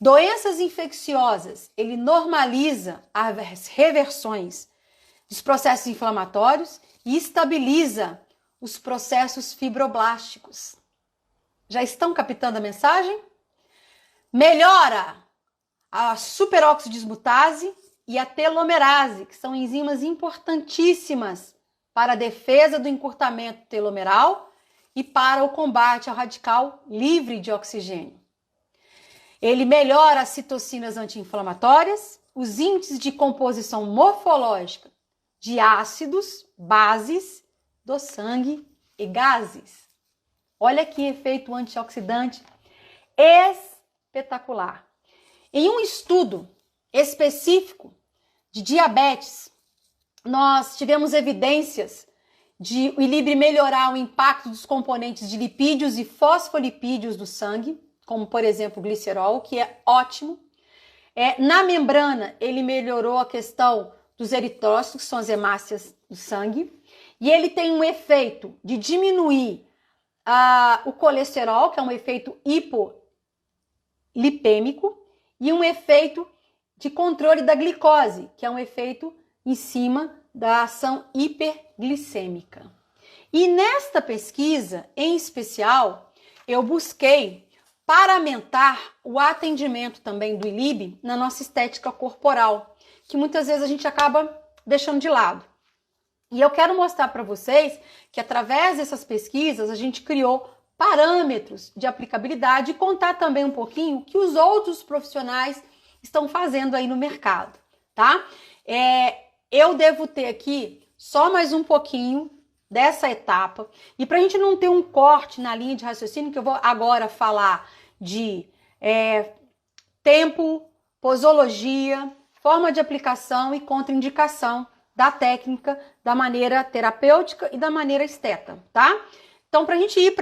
Doenças infecciosas, ele normaliza as reversões dos processos inflamatórios e estabiliza os processos fibroblásticos. Já estão captando a mensagem? Melhora a superoxidismutase e a telomerase, que são enzimas importantíssimas para a defesa do encurtamento telomeral e para o combate ao radical livre de oxigênio. Ele melhora as citocinas anti-inflamatórias, os índices de composição morfológica de ácidos, bases do sangue e gases. Olha que efeito antioxidante espetacular. Em um estudo específico de diabetes, nós tivemos evidências de o Ilibri melhorar o impacto dos componentes de lipídios e fosfolipídios do sangue, como por exemplo o glicerol, que é ótimo. Na membrana, ele melhorou a questão dos eritrócitos, que são as hemácias do sangue, e ele tem um efeito de diminuir o colesterol, que é um efeito hipolipêmico, e um efeito de controle da glicose, que é um efeito em cima da ação hiperglicêmica. E nesta pesquisa, em especial, eu busquei paramentar o atendimento também do ILIB na nossa estética corporal, que muitas vezes a gente acaba deixando de lado. E eu quero mostrar para vocês que através dessas pesquisas a gente criou parâmetros de aplicabilidade e contar também um pouquinho o que os outros profissionais estão fazendo aí no mercado, tá? Eu devo ter aqui só mais um pouquinho dessa etapa. E para a gente não ter um corte na linha de raciocínio, que eu vou agora falar de tempo, posologia, forma de aplicação e contraindicação da técnica, da maneira terapêutica e da maneira esteta, tá? Então, para a gente ir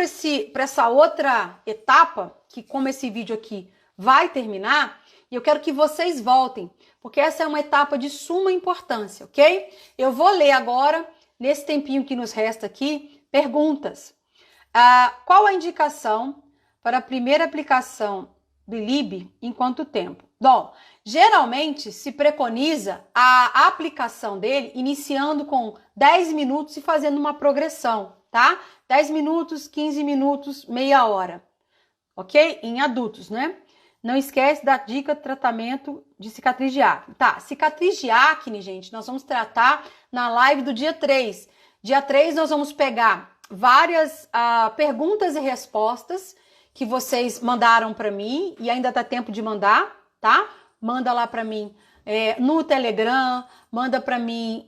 para essa outra etapa, que como esse vídeo aqui vai terminar, eu quero que vocês voltem, porque essa é uma etapa de suma importância, ok? Eu vou ler agora, nesse tempinho que nos resta aqui, perguntas. Qual a indicação para a primeira aplicação do ILIB em quanto tempo? Bom, geralmente se preconiza a aplicação dele iniciando com 10 minutos e fazendo uma progressão, tá? 10 minutos, 15 minutos, meia hora, ok? Em adultos, né? Não esquece da dica de tratamento de cicatriz de acne. Tá, cicatriz de acne, gente, nós vamos tratar na live do dia 3. Dia 3 nós vamos pegar várias perguntas e respostas que vocês mandaram para mim e ainda dá tempo de mandar, tá? Manda lá para mim no Telegram, manda para mim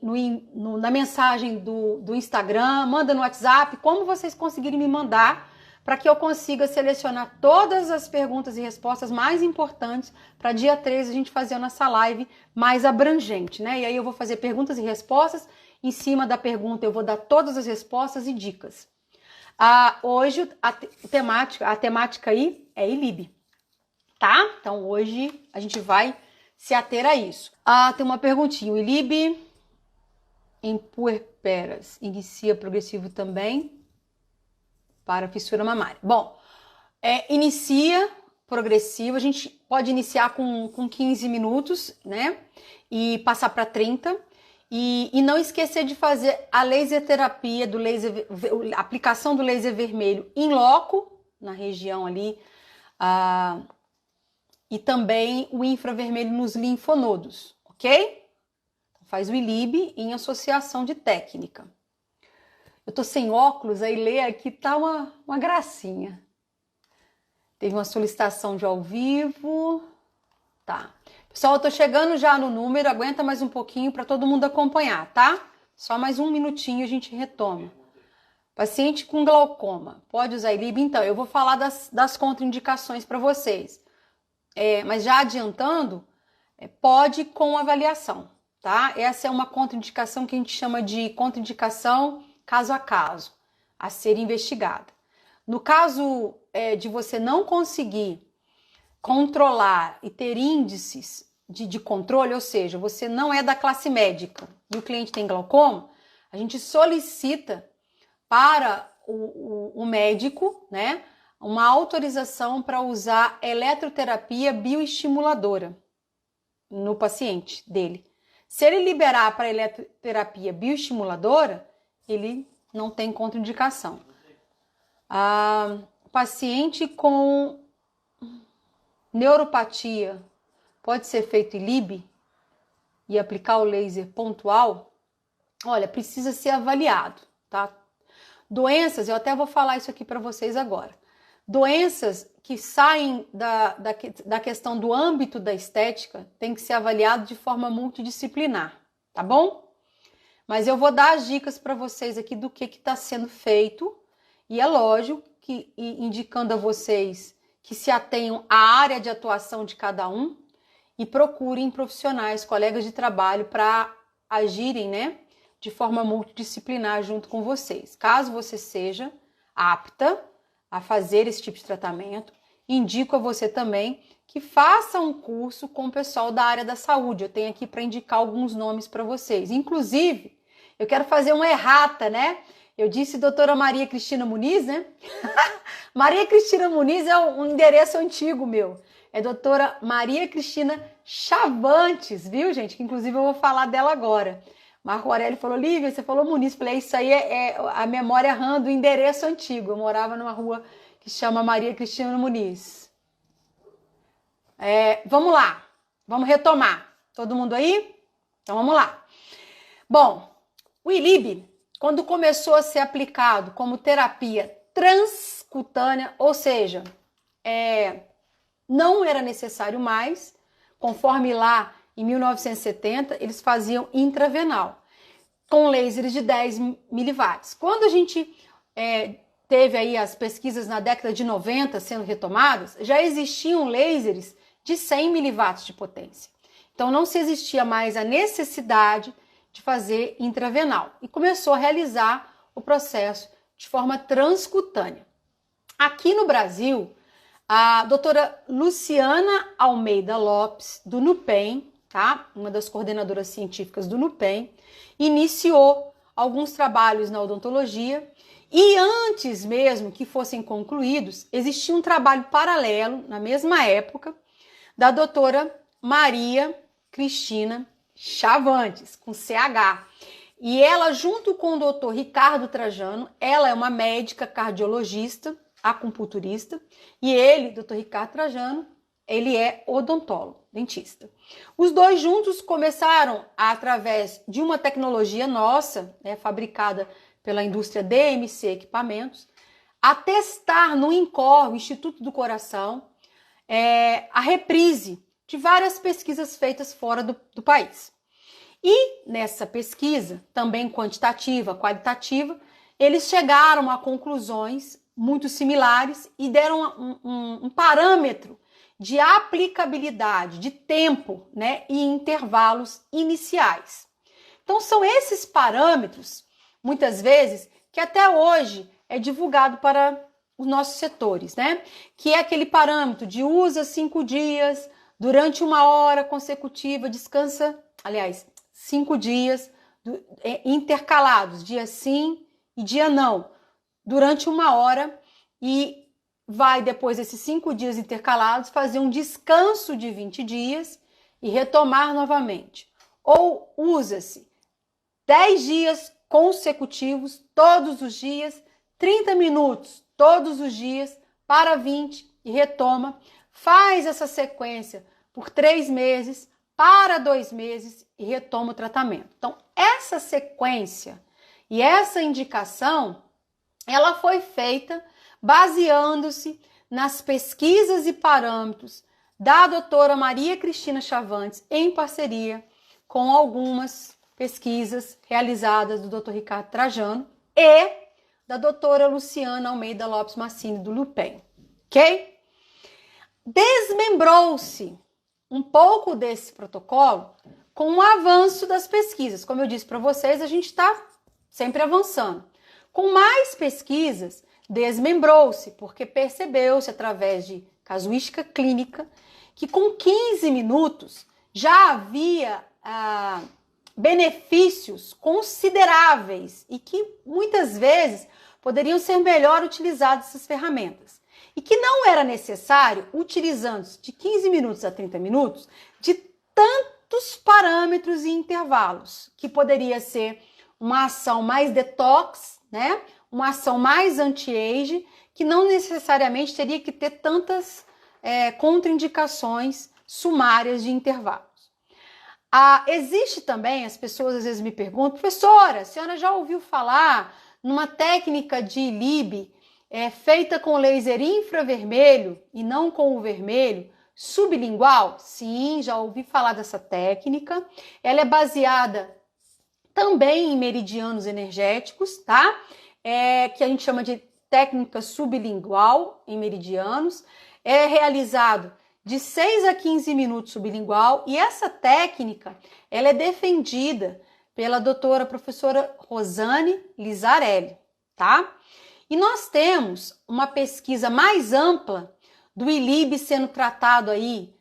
na mensagem do Instagram, manda no WhatsApp, como vocês conseguirem me mandar, para que eu consiga selecionar todas as perguntas e respostas mais importantes para dia 3 a gente fazer a nossa live mais abrangente, né? E aí eu vou fazer perguntas e respostas, em cima da pergunta eu vou dar todas as respostas e dicas. Hoje a temática aí é ILIB, tá? Então hoje a gente vai se ater a isso. Tem uma perguntinha, o ILIB em puerperas inicia progressivo também para fissura mamária. Bom, inicia progressivo, a gente pode iniciar com 15 minutos, né? E passar para 30. E não esquecer de fazer a laser terapia, a aplicação do laser vermelho em loco, na região ali, e também o infravermelho nos linfonodos, ok? Faz o ILIB em associação de técnica. Eu tô sem óculos, aí ler aqui tá uma gracinha. Teve uma solicitação de ao vivo. Tá. Pessoal, eu tô chegando já no número, aguenta mais um pouquinho para todo mundo acompanhar, tá? Só mais um minutinho a gente retoma. Paciente com glaucoma, pode usar ILIB? Então, eu vou falar das contraindicações para vocês. Mas já adiantando, pode com avaliação, tá? Essa é uma contraindicação que a gente chama de contraindicação caso a caso, a ser investigada. No caso de você não conseguir controlar e ter índices de controle, ou seja, você não é da classe médica e o cliente tem glaucoma, a gente solicita para o médico, né, uma autorização para usar eletroterapia bioestimuladora no paciente dele. Se ele liberar para eletroterapia bioestimuladora, ele não tem contraindicação. Paciente com neuropatia pode ser feito ILIB e aplicar o laser pontual? Olha, precisa ser avaliado, tá? Doenças, eu até vou falar isso aqui para vocês agora. Doenças que saem da questão do âmbito da estética tem que ser avaliado de forma multidisciplinar, tá bom? mas eu vou dar as dicas para vocês aqui do que está sendo feito, e é lógico que indicando a vocês que se atenham à área de atuação de cada um e procurem profissionais, colegas de trabalho para agirem, né, de forma multidisciplinar junto com vocês. Caso você seja apta a fazer esse tipo de tratamento, indico a você também que faça um curso com o pessoal da área da saúde. Eu tenho aqui para indicar alguns nomes para vocês. Inclusive, eu quero fazer uma errata, né? Eu disse doutora Maria Cristina Muniz, né? Maria Cristina Muniz é um endereço antigo meu. É doutora Maria Cristina Chavantes, viu, gente? Que inclusive eu vou falar dela agora. Marco Aurélio falou, Lívia, você falou Muniz. Falei, isso aí é a memória errando o endereço antigo. Eu morava numa rua que chama Maria Cristina Muniz. Vamos lá, vamos retomar. Todo mundo aí? Então vamos lá. Bom, o ILIB, quando começou a ser aplicado como terapia transcutânea, ou seja, não era necessário mais, conforme lá em 1970, eles faziam intravenal, com lasers de 10 miliwatts. Quando a gente teve aí as pesquisas na década de 90 sendo retomadas, já existiam lasers de 100 miliwatts de potência. Então não se existia mais a necessidade de fazer intravenal e começou a realizar o processo de forma transcutânea. Aqui no Brasil, a doutora Luciana Almeida Lopes, do NUPEM, tá? Uma das coordenadoras científicas do NUPEM, iniciou alguns trabalhos na odontologia e antes mesmo que fossem concluídos, existia um trabalho paralelo, na mesma época, da doutora Maria Cristina Chavantes, com CH. E ela, junto com o doutor Ricardo Trajano, ela é uma médica cardiologista, acupunturista, e ele, doutor Ricardo Trajano, ele é odontólogo, dentista. Os dois juntos começaram, através de uma tecnologia nossa, fabricada pela indústria DMC Equipamentos, a testar no INCOR, o Instituto do Coração, a reprise de várias pesquisas feitas fora do país. E nessa pesquisa, também quantitativa, qualitativa, eles chegaram a conclusões muito similares e deram um parâmetro de aplicabilidade, de tempo, né, e intervalos iniciais. Então são esses parâmetros, muitas vezes, que até hoje é divulgado para os nossos setores, né? Que é aquele parâmetro de usa 5 dias, durante 1 hora consecutiva, descansa, 5 dias intercalados, dia sim e dia não, durante 1 hora, e vai, depois desses 5 dias intercalados, fazer um descanso de 20 dias e retomar novamente. Ou usa-se 10 dias consecutivos, todos os dias, 30 minutos todos os dias, para 20 e retoma. Faz essa sequência por 3 meses, para 2 meses e retoma o tratamento. Então, essa sequência e essa indicação, ela foi feita baseando-se nas pesquisas e parâmetros da doutora Maria Cristina Chavantes, em parceria com algumas pesquisas realizadas do Dr. Ricardo Trajano e da doutora Luciana Almeida Lopes Massini, do NUPEM, ok? Desmembrou-se um pouco desse protocolo com o avanço das pesquisas. Como eu disse para vocês, a gente está sempre avançando. Com mais pesquisas, desmembrou-se, porque percebeu-se através de casuística clínica que com 15 minutos já havia benefícios consideráveis e que muitas vezes poderiam ser melhor utilizadas essas ferramentas. E que não era necessário, utilizando-se de 15 minutos a 30 minutos, de tantos parâmetros e intervalos, que poderia ser uma ação mais detox, né? Uma ação mais anti-age, que não necessariamente teria que ter tantas contraindicações sumárias de intervalos. Existe também, as pessoas às vezes me perguntam, professora, a senhora já ouviu falar numa técnica de ILIB feita com laser infravermelho e não com o vermelho, sublingual? Sim, já ouvi falar dessa técnica. Ela é baseada também em meridianos energéticos, tá? Que a gente chama de técnica sublingual em meridianos. É realizado de 6 a 15 minutos sublingual, e essa técnica ela é defendida pela doutora professora Rosane Lizarelli, tá? E nós temos uma pesquisa mais ampla do ILIB sendo tratado aí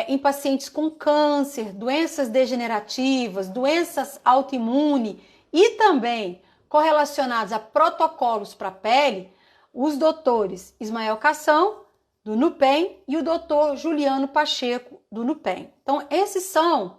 em pacientes com câncer, doenças degenerativas, doenças autoimunes e também correlacionados a protocolos para a pele, os doutores Ismael Cação, do NUPEM, e o doutor Juliano Pacheco, do NUPEM. Então, esses são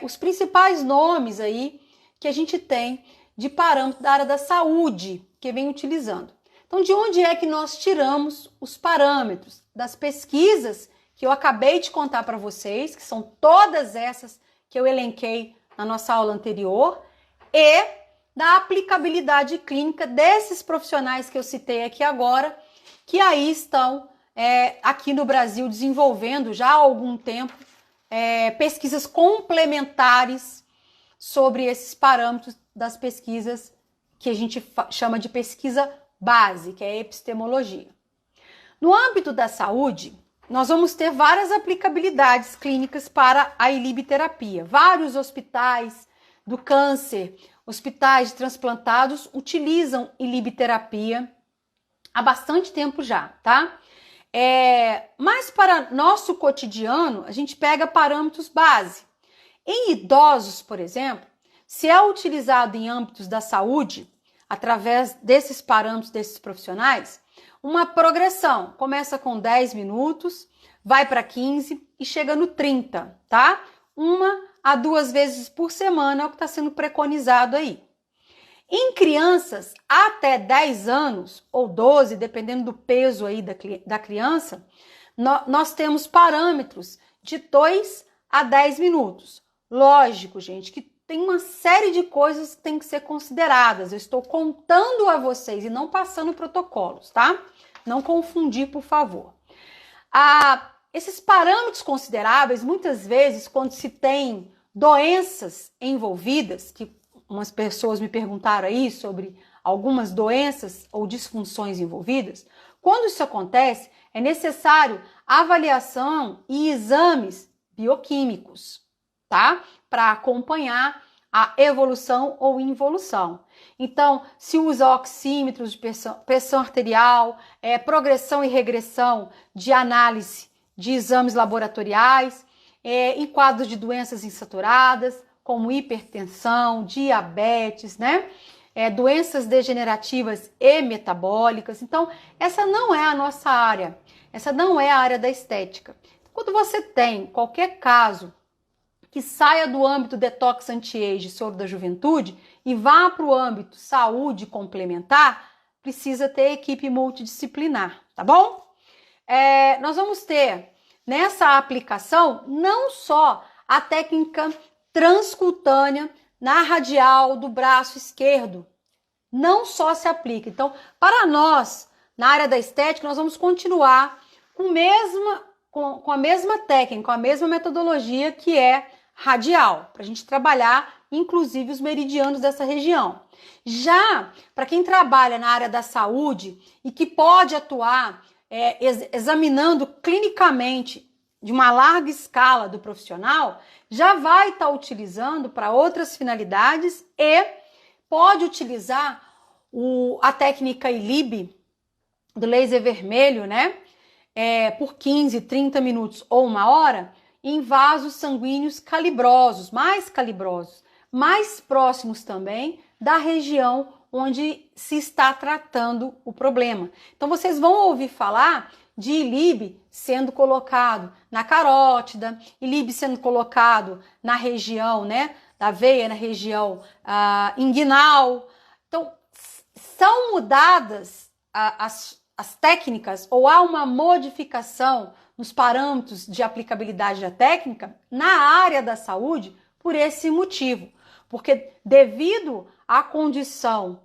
os principais nomes aí que a gente tem de parâmetros da área da saúde que vem utilizando. Então, de onde é que nós tiramos os parâmetros? Das pesquisas que eu acabei de contar para vocês, que são todas essas que eu elenquei na nossa aula anterior, e da aplicabilidade clínica desses profissionais que eu citei aqui agora, que aí estão aqui no Brasil desenvolvendo já há algum tempo pesquisas complementares sobre esses parâmetros das pesquisas que a gente chama de pesquisa base, que é a epistemologia. No âmbito da saúde, nós vamos ter várias aplicabilidades clínicas para a ILIB-terapia. Vários hospitais do câncer, hospitais de transplantados utilizam ILIB-terapia há bastante tempo já, tá? Mas para nosso cotidiano, a gente pega parâmetros base. Em idosos, por exemplo, se é utilizado em âmbitos da saúde, através desses parâmetros desses profissionais, uma progressão. Começa com 10 minutos, vai para 15 e chega no 30, tá? 1 a 2 vezes por semana é o que está sendo preconizado aí. Em crianças até 10 anos ou 12, dependendo do peso aí da criança, nós temos parâmetros de 2 a 10 minutos. Lógico, gente, que tem uma série de coisas que tem que ser consideradas. Eu estou contando a vocês e não passando protocolos, tá? Não confundir, por favor. Esses parâmetros consideráveis, muitas vezes, quando se tem doenças envolvidas, que umas pessoas me perguntaram aí sobre algumas doenças ou disfunções envolvidas, quando isso acontece, é necessário avaliação e exames bioquímicos, tá? Para acompanhar a evolução ou involução. Então, se usa oxímetros de pressão arterial, progressão e regressão de análise de exames laboratoriais, em quadros de doenças insaturadas, como hipertensão, diabetes, né? Doenças degenerativas e metabólicas. Então, essa não é a nossa área. Essa não é a área da estética. Quando você tem qualquer caso que saia do âmbito detox anti-age, soro da juventude, e vá para o âmbito saúde complementar, precisa ter equipe multidisciplinar, tá bom? Nós vamos ter nessa aplicação não só a técnica transcutânea na radial do braço esquerdo, não só se aplica. Então, para nós, na área da estética, nós vamos continuar com a mesma técnica, com a mesma metodologia que é radial, para a gente trabalhar, inclusive, os meridianos dessa região. Já para quem trabalha na área da saúde e que pode atuar examinando clinicamente de uma larga escala do profissional, já vai estar utilizando para outras finalidades e pode utilizar a técnica ILIB do laser vermelho, né? Por 15, 30 minutos ou 1 hora, em vasos sanguíneos calibrosos, mais próximos também da região onde se está tratando o problema. Então, vocês vão ouvir falar de ILIB sendo colocado na carótida, ILIB sendo colocado na região, né, da veia, na região inguinal. Então, são mudadas as técnicas ou há uma modificação nos parâmetros de aplicabilidade da técnica na área da saúde por esse motivo. Porque devido à condição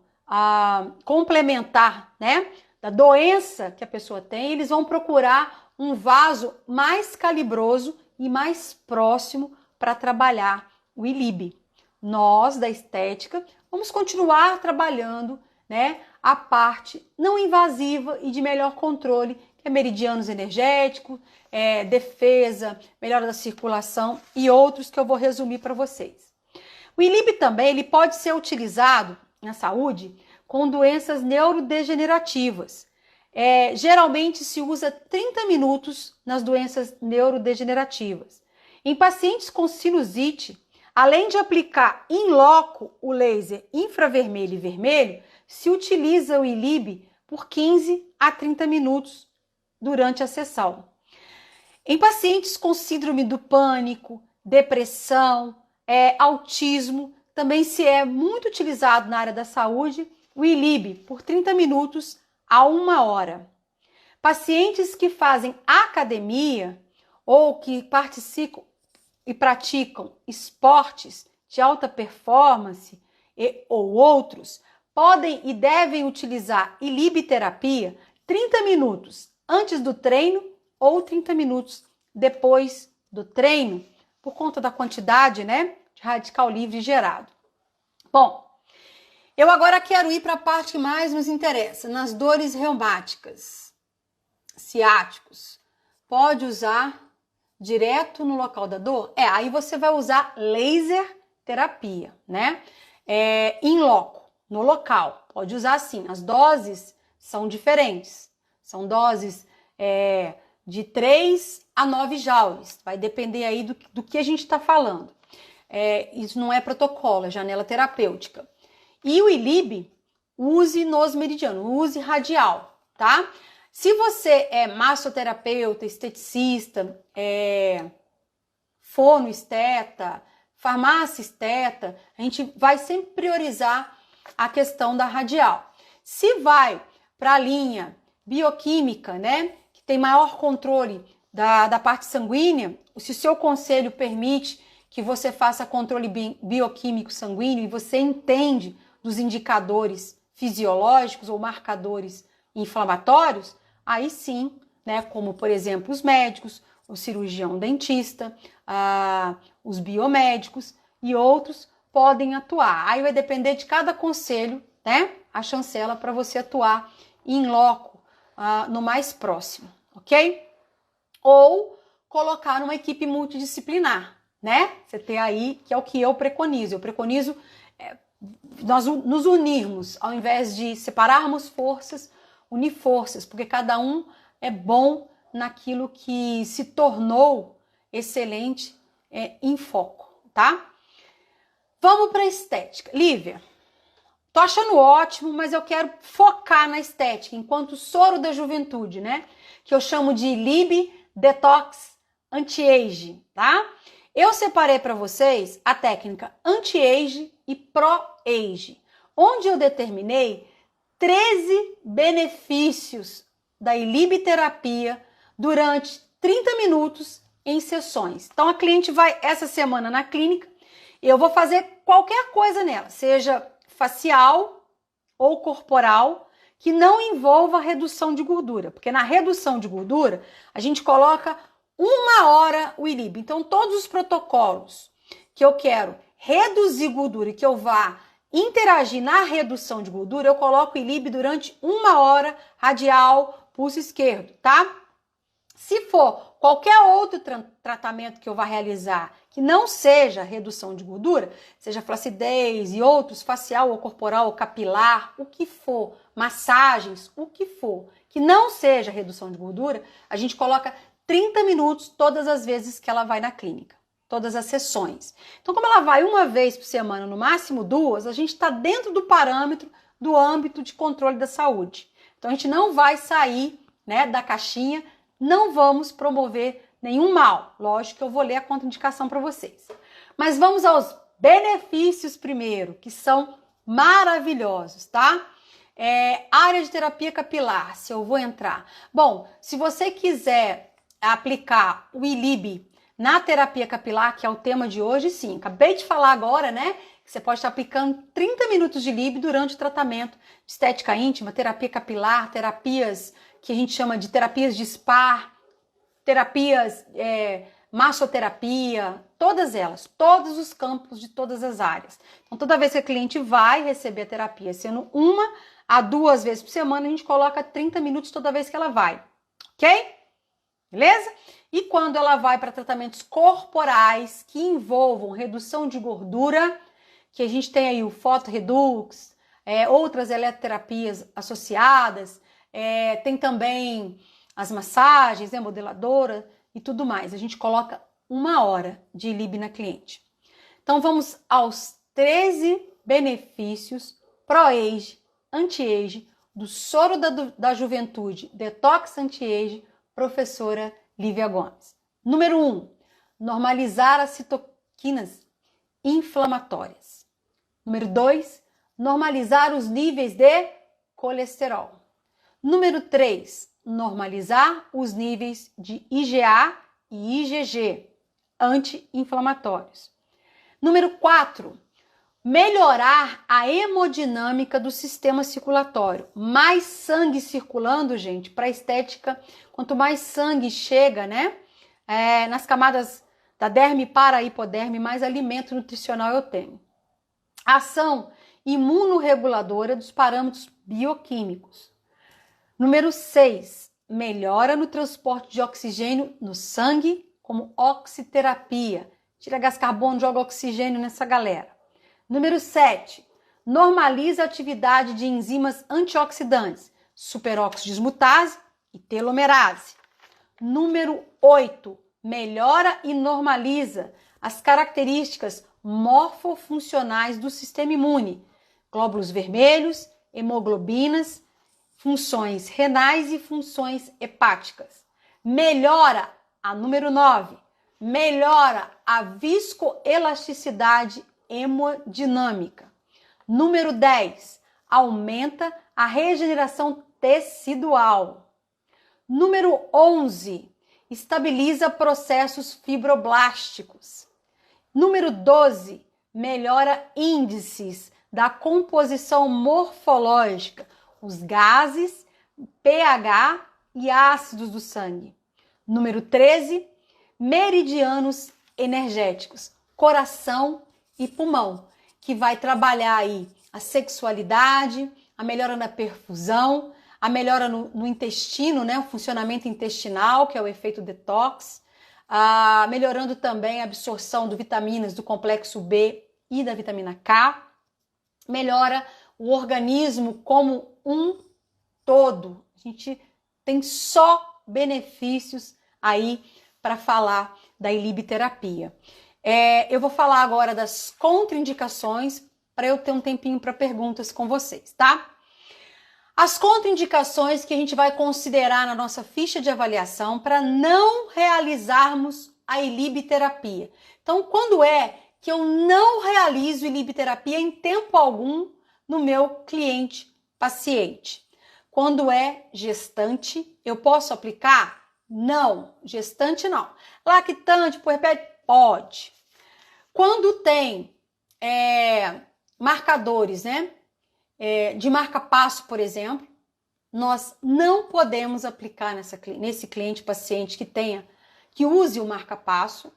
complementar, né, da doença que a pessoa tem, eles vão procurar um vaso mais calibroso e mais próximo para trabalhar o ILIB. nós da estética vamos continuar trabalhando, né, a parte não invasiva e de melhor controle, que é meridianos energéticos, defesa, melhora da circulação e outros que eu vou resumir para vocês. O ILIB também ele pode ser utilizado na saúde com doenças neurodegenerativas. Geralmente se usa 30 minutos nas doenças neurodegenerativas. Em pacientes com sinusite, além de aplicar in loco o laser infravermelho e vermelho, se utiliza o ILIB por 15 a 30 minutos durante a sessão. Em pacientes com síndrome do pânico, depressão, autismo, também se é muito utilizado na área da saúde o ILIB por 30 minutos a 1 hora. Pacientes que fazem academia ou que participam e praticam esportes de alta performance ou outros, podem e devem utilizar ILIB terapia 30 minutos antes do treino ou 30 minutos depois do treino, por conta da quantidade, né, de radical livre gerado. Bom, eu agora quero ir para a parte que mais nos interessa, nas dores reumáticas, ciáticos. Pode usar direto no local da dor? Aí você vai usar laser terapia, né? In loco, no local. Pode usar assim. As doses são diferentes. São doses de 3 a 9 joules. Vai depender aí do que a gente está falando. Isso não é protocolo, é janela terapêutica. E o ILIB, use nos meridianos, use radial, tá? Se você é massoterapeuta, esteticista, fonoesteta, farmácia-esteta, a gente vai sempre priorizar a questão da radial. Se vai para a linha bioquímica, né, que tem maior controle da parte sanguínea, se o seu conselho permite que você faça controle bioquímico sanguíneo e você entende dos indicadores fisiológicos ou marcadores inflamatórios, aí sim, né, como por exemplo os médicos, o cirurgião dentista, os biomédicos e outros podem atuar. Aí vai depender de cada conselho, né, a chancela para você atuar in loco, no mais próximo, ok? Ou colocar numa equipe multidisciplinar, né? Você tem aí, que é o que eu preconizo. Eu preconizo nós nos unirmos, ao invés de separarmos forças, unir forças, porque cada um é bom naquilo que se tornou excelente em foco, tá? Vamos para a estética. Lívia, tô achando ótimo, mas eu quero focar na estética, enquanto soro da juventude, né? Que eu chamo de ILIB Detox Anti-Age, tá? Eu separei para vocês a técnica Anti-Age e Pro-Age, onde eu determinei 13 benefícios da ILIB terapia durante 30 minutos em sessões. Então a cliente vai essa semana na clínica, eu vou fazer qualquer coisa nela, seja facial ou corporal, que não envolva redução de gordura, porque na redução de gordura a gente coloca 1 hora o ILIB. Então todos os protocolos que eu quero reduzir gordura e que eu vá interagir na redução de gordura, eu coloco o ILIB durante 1 hora, radial, pulso esquerdo, tá? Se for qualquer outro tratamento que eu vá realizar que não seja redução de gordura, seja flacidez e outros, facial ou corporal ou capilar, o que for, massagens, o que for, que não seja redução de gordura, a gente coloca 30 minutos todas as vezes que ela vai na clínica, todas as sessões. Então, como ela vai uma vez por semana, no máximo 2, a gente está dentro do parâmetro do âmbito de controle da saúde. Então, a gente não vai sair, né, da caixinha, não vamos promover nenhum mal. Lógico que eu vou ler a contraindicação para vocês. Mas vamos aos benefícios primeiro, que são maravilhosos, tá? Área de terapia capilar, se eu vou entrar. Bom, se você quiser aplicar o ILIB na terapia capilar, que é o tema de hoje, sim. Acabei de falar agora, né? Que você pode estar aplicando 30 minutos de ILIB durante o tratamento de estética íntima, terapia capilar, terapias que a gente chama de terapias de spa, terapias massoterapia, todas elas, todos os campos de todas as áreas. Então, toda vez que a cliente vai receber a terapia, sendo 1 a 2 vezes por semana, a gente coloca 30 minutos toda vez que ela vai, ok? Beleza? E quando ela vai para tratamentos corporais que envolvam redução de gordura, que a gente tem aí o Photoredux, outras eletroterapias associadas, tem também as massagens, né, modeladora e tudo mais. A gente coloca 1 hora de ILIB na cliente. Então vamos aos 13 benefícios pró-age, anti-age, do soro da juventude, detox anti-age, professora Lívia Gomes. Número 1, normalizar as citoquinas inflamatórias. Número 2, normalizar os níveis de colesterol. Número 3, normalizar os níveis de IgA e IgG, anti-inflamatórios. Número 4, melhorar a hemodinâmica do sistema circulatório. Mais sangue circulando, gente, para a estética, quanto mais sangue chega, né, nas camadas da derme para a hipoderme, mais alimento nutricional eu tenho. Ação imunorreguladora dos parâmetros bioquímicos. Número 6, melhora no transporte de oxigênio no sangue, como oxiterapia. Tira gás carbono, joga oxigênio nessa galera. Número 7, normaliza a atividade de enzimas antioxidantes, superóxido dismutase e telomerase. Número 8, melhora e normaliza as características morfofuncionais do sistema imune, glóbulos vermelhos, hemoglobinas, funções renais e funções hepáticas. Melhora a número 9, melhora a viscoelasticidade hemodinâmica. Número 10, aumenta a regeneração tecidual. Número 11, estabiliza processos fibroblásticos. Número 12, melhora índices da composição morfológica, os gases, pH e ácidos do sangue. Número 13, meridianos energéticos, coração e pulmão, que vai trabalhar aí a sexualidade, a melhora na perfusão, a melhora no intestino, né, o funcionamento intestinal, que é o efeito detox, melhorando também a absorção de vitaminas do complexo B e da vitamina K, melhora o organismo como um todo. A gente tem só benefícios aí para falar da ilibiterapia. Eu vou falar agora das contraindicações para eu ter um tempinho para perguntas com vocês, tá? As contraindicações que a gente vai considerar na nossa ficha de avaliação para não realizarmos a ilibiterapia. Então, quando é que eu não realizo ilibiterapia em tempo algum no meu cliente paciente? Quando é gestante, eu posso aplicar? Não, gestante não. Lactante, puerpério, pode. Quando tem marcadores, né, de marca-passo, por exemplo, nós não podemos aplicar nesse cliente paciente que use o marca-passo.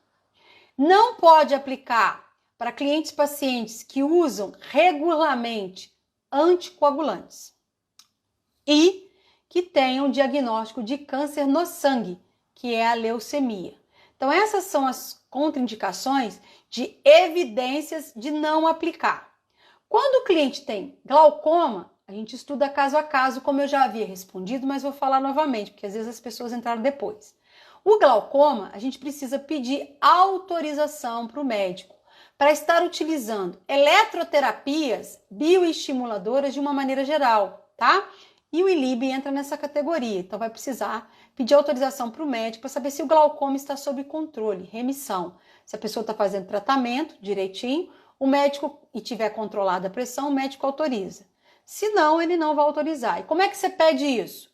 Não pode aplicar para clientes pacientes que usam regularmente anticoagulantes e que tenham diagnóstico de câncer no sangue, que é a leucemia. Então, essas são as contraindicações de evidências de não aplicar. Quando o cliente tem glaucoma, a gente estuda caso a caso, como eu já havia respondido, mas vou falar novamente, porque às vezes as pessoas entraram depois. O glaucoma, a gente precisa pedir autorização para o médico para estar utilizando eletroterapias bioestimuladoras de uma maneira geral, tá? E o ILIB entra nessa categoria, então vai precisar pedir autorização para o médico para saber se o glaucoma está sob controle, remissão. Se a pessoa está fazendo tratamento direitinho, o médico, e tiver controlada a pressão, o médico autoriza. Se não, ele não vai autorizar. E como é que você pede isso?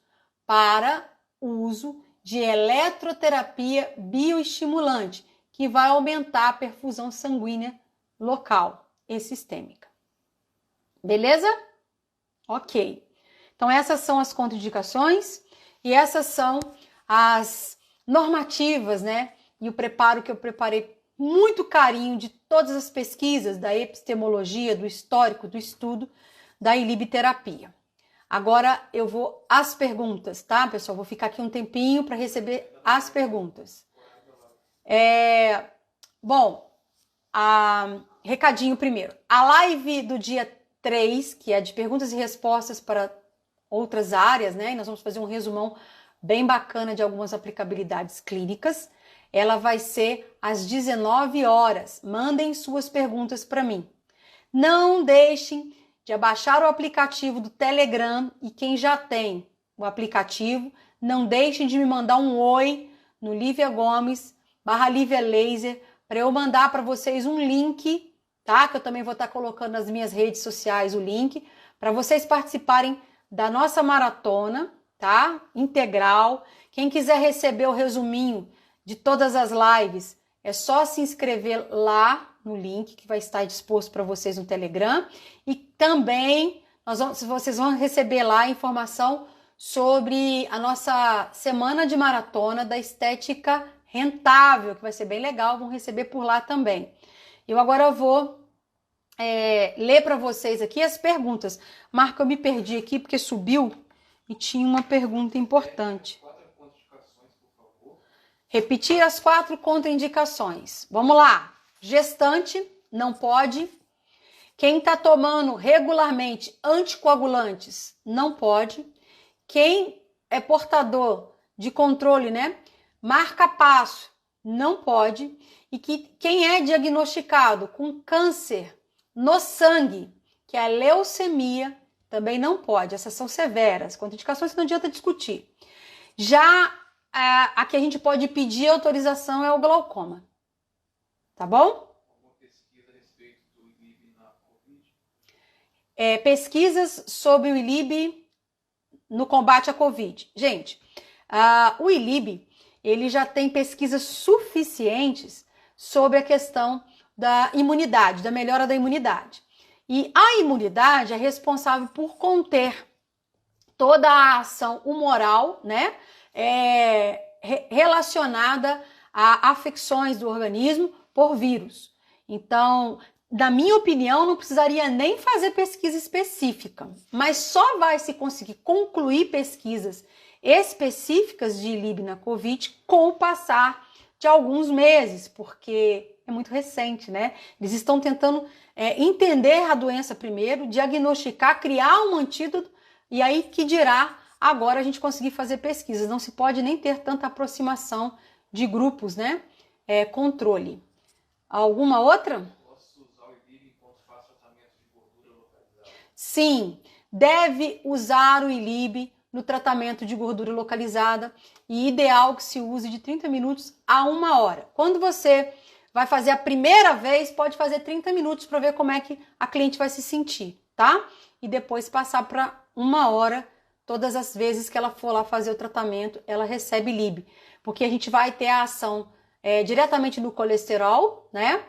Para uso de eletroterapia bioestimulante, que vai aumentar a perfusão sanguínea local e sistêmica. Beleza? Ok. Então, essas são as contraindicações e essas são as normativas, né, e o preparo que eu preparei muito carinho de todas as pesquisas da epistemologia, do histórico, do estudo da ilibterapia. Agora eu vou às perguntas, tá, pessoal? Vou ficar aqui um tempinho para receber as perguntas. Bom, recadinho primeiro. A live do dia 3, que é de perguntas e respostas para outras áreas, né? E nós vamos fazer um resumão bem bacana de algumas aplicabilidades clínicas. Ela vai ser às 19 horas. Mandem suas perguntas para mim. Não deixem de abaixar o aplicativo do Telegram, e quem já tem o aplicativo, não deixem de me mandar um oi no Lívia Gomes/Lívia Laser, para eu mandar para vocês um link, tá? Que eu também vou estar colocando nas minhas redes sociais o link, para vocês participarem da nossa maratona, tá? Integral. Quem quiser receber o resuminho de todas as lives, é só se inscrever lá no link que vai estar disposto para vocês no Telegram. E também vocês vão receber lá a informação sobre a nossa semana de maratona da estética rentável, que vai ser bem legal, vão receber por lá também. Eu agora vou ler para vocês aqui as perguntas. Marco, eu me perdi aqui porque subiu e tinha uma pergunta importante. Repetir as 4 contraindicações. Vamos lá. Gestante, não pode. Quem está tomando regularmente anticoagulantes, não pode. Quem é portador de controle, né? Marca-passo, não pode. E quem é diagnosticado com câncer no sangue, que é a leucemia, também não pode. Essas são severas. Contraindicações que não adianta discutir. Já a que a gente pode pedir autorização é o glaucoma. Tá bom? Alguma pesquisa a respeito do ILIB na Covid? Pesquisas sobre o ILIB no combate à Covid. Gente, o ILIB, ele já tem pesquisas suficientes sobre a questão da imunidade, da melhora da imunidade. E a imunidade é responsável por conter toda a ação humoral, né? Relacionada a afecções do organismo por vírus. Então, na minha opinião, não precisaria nem fazer pesquisa específica, mas só vai se conseguir concluir pesquisas específicas de ILIB na Covid com o passar de alguns meses, porque é muito recente, né? Eles estão tentando entender a doença primeiro, diagnosticar, criar um antídoto, e aí que dirá agora a gente conseguir fazer pesquisas. Não se pode nem ter tanta aproximação de grupos, né? Controle. Alguma outra? Posso usar o ILIB enquanto faço tratamento de gordura localizada? Sim, deve usar o ILIB no tratamento de gordura localizada, e ideal que se use de 30 minutos a 1 hora. Quando você vai fazer a primeira vez, pode fazer 30 minutos para ver como é que a cliente vai se sentir, tá? E depois passar para 1 hora, todas as vezes que ela for lá fazer o tratamento, ela recebe ILIB, porque a gente vai ter a ação diretamente no colesterol, né?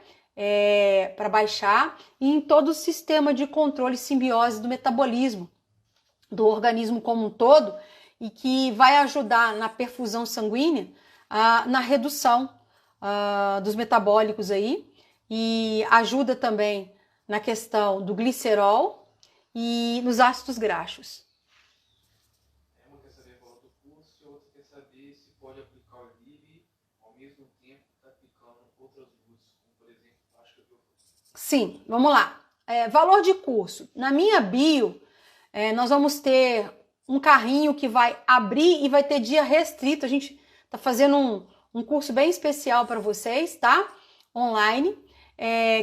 Para baixar, e em todo o sistema de controle e simbiose do metabolismo do organismo como um todo, e que vai ajudar na perfusão sanguínea, na redução dos metabólicos aí, e ajuda também na questão do glicerol e nos ácidos graxos. Uma quer saber o valor do curso e outra quer saber se pode aplicar o ILIB ao mesmo tempo que está aplicando outras luzes, como por exemplo plástica biofluorescente. Sim, vamos lá. Valor de curso. Na minha bio, nós vamos ter um carrinho que vai abrir e vai ter dia restrito. A gente está fazendo um curso bem especial para vocês, tá? Online,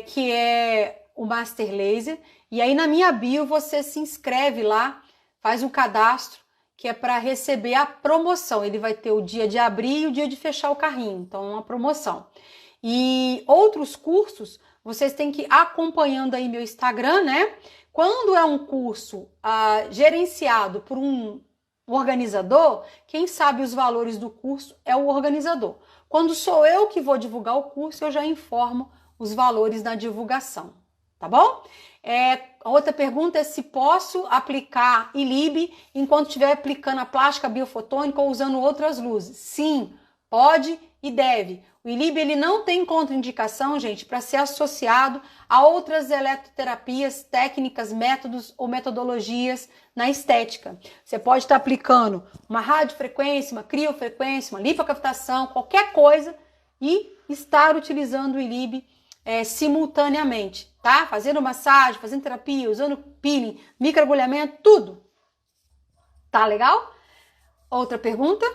que é o Master Laser. E aí na minha bio você se inscreve lá, faz um cadastro, que é para receber a promoção. Ele vai ter o dia de abrir e o dia de fechar o carrinho. Então é uma promoção. E outros cursos, vocês têm que ir acompanhando aí meu Instagram, né? Quando é um curso gerenciado por um organizador, quem sabe os valores do curso é o organizador. Quando sou eu que vou divulgar o curso, eu já informo os valores da divulgação, tá bom? A outra pergunta é se posso aplicar ILIB enquanto estiver aplicando a plástica biofotônica ou usando outras luzes. Sim, pode e deve. O O ILIB, ele não tem contraindicação, gente, para ser associado a outras eletroterapias, técnicas, métodos ou metodologias na estética. Você pode estar aplicando uma radiofrequência, uma criofrequência, uma lipocaptação, qualquer coisa e estar utilizando o ILIB simultaneamente, tá? Fazendo massagem, fazendo terapia, usando peeling, microagulhamento, tudo. Tá legal? Outra pergunta?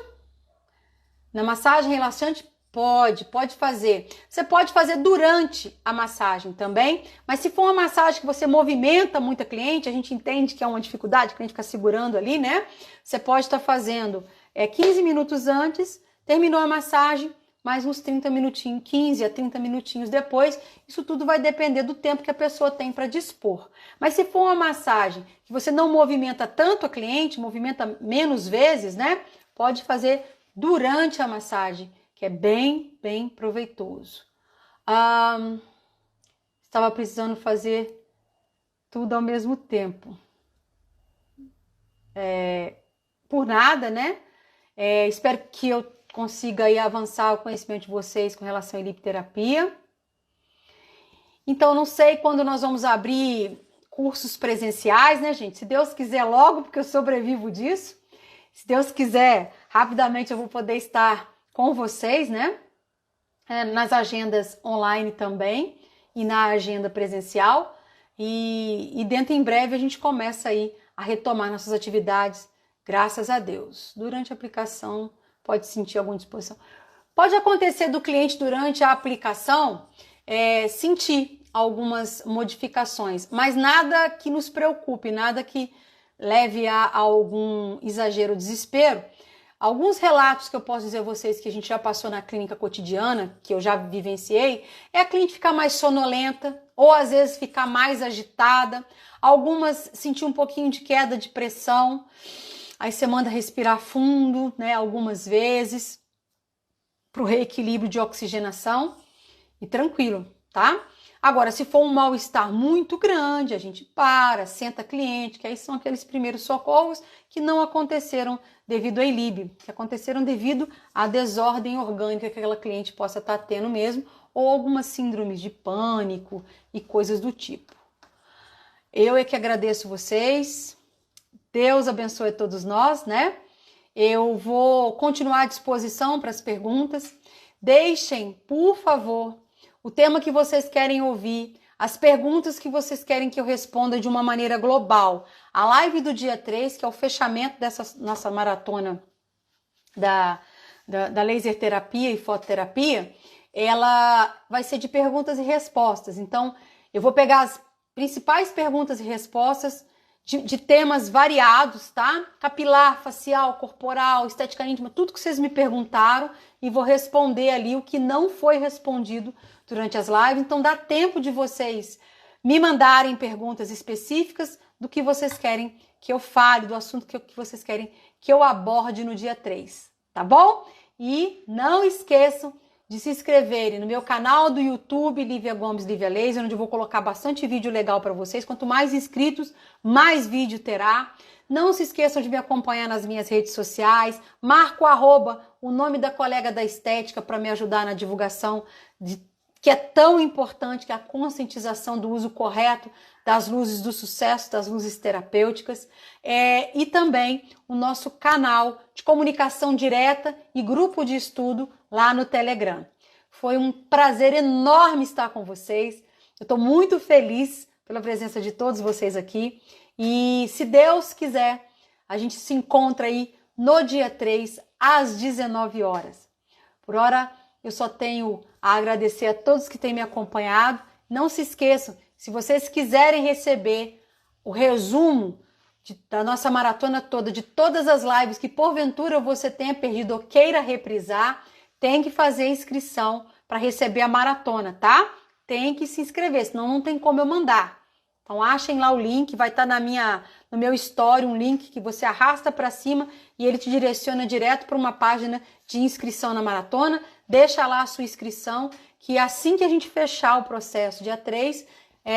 Na massagem relaxante, pode fazer. Você pode fazer durante a massagem também, mas se for uma massagem que você movimenta muito a cliente, a gente entende que é uma dificuldade, a cliente fica segurando ali, né? Você pode estar fazendo 15 minutos antes, terminou a massagem, mais uns 30 minutinhos, 15 a 30 minutinhos depois. Isso tudo vai depender do tempo que a pessoa tem para dispor. Mas se for uma massagem que você não movimenta tanto a cliente, movimenta menos vezes, né? Pode fazer durante a massagem, que é bem proveitoso. Estava precisando fazer tudo ao mesmo tempo. Por nada, né? Espero que eu consiga aí avançar o conhecimento de vocês com relação à lipterapia. Então, não sei quando nós vamos abrir cursos presenciais, né, gente? Se Deus quiser logo, porque eu sobrevivo disso. Se Deus quiser, rapidamente eu vou poder estar com vocês, né? Nas agendas online também e na agenda presencial. E dentro em breve a gente começa aí a retomar nossas atividades, graças a Deus. Durante a aplicação, pode sentir alguma disposição. Pode acontecer do cliente durante a aplicação sentir algumas modificações, mas nada que nos preocupe, nada que leve a algum exagero ou desespero. Alguns relatos que eu posso dizer a vocês que a gente já passou na clínica cotidiana, que eu já vivenciei, é a cliente ficar mais sonolenta ou às vezes ficar mais agitada. Algumas sentir um pouquinho de queda de pressão. Aí você manda respirar fundo, né, algumas vezes, para o reequilíbrio de oxigenação e tranquilo, tá? Agora, se for um mal-estar muito grande, a gente senta a cliente, que aí são aqueles primeiros socorros que não aconteceram devido ao ILIB, que aconteceram devido à desordem orgânica que aquela cliente possa estar tendo mesmo, ou algumas síndromes de pânico e coisas do tipo. Eu é que agradeço vocês. Deus abençoe todos nós, né? Eu vou continuar à disposição para as perguntas. Deixem, por favor, o tema que vocês querem ouvir, as perguntas que vocês querem que eu responda de uma maneira global. A live do dia 3, que é o fechamento dessa nossa maratona da laser terapia e fototerapia, ela vai ser de perguntas e respostas. Então, eu vou pegar as principais perguntas e respostas de temas variados, tá? Capilar, facial, corporal, estética íntima, tudo que vocês me perguntaram, e vou responder ali o que não foi respondido durante as lives. Então dá tempo de vocês me mandarem perguntas específicas do que vocês querem que eu fale, do assunto que vocês querem que eu aborde no dia 3, tá bom? E não esqueçam de se inscreverem no meu canal do YouTube, Lívia Gomes, Lívia Laser, onde eu vou colocar bastante vídeo legal para vocês. Quanto mais inscritos, mais vídeo terá. Não se esqueçam de me acompanhar nas minhas redes sociais. Marca o nome da colega da estética para me ajudar na divulgação que é tão importante, que é a conscientização do uso correto das luzes do sucesso, das luzes terapêuticas, e também o nosso canal de comunicação direta e grupo de estudo lá no Telegram. Foi um prazer enorme estar com vocês. Eu estou muito feliz pela presença de todos vocês aqui. E se Deus quiser, a gente se encontra aí no dia 3, às 19 horas. Por hora, eu só tenho a agradecer a todos que têm me acompanhado. Não se esqueçam, se vocês quiserem receber o resumo da nossa maratona toda, de todas as lives que porventura você tenha perdido ou queira reprisar, tem que fazer inscrição para receber a maratona, tá? Tem que se inscrever, senão não tem como eu mandar. Então achem lá o link, vai estar no meu story um link que você arrasta para cima e ele te direciona direto para uma página de inscrição na maratona. Deixa lá a sua inscrição, que assim que a gente fechar o processo, dia 3,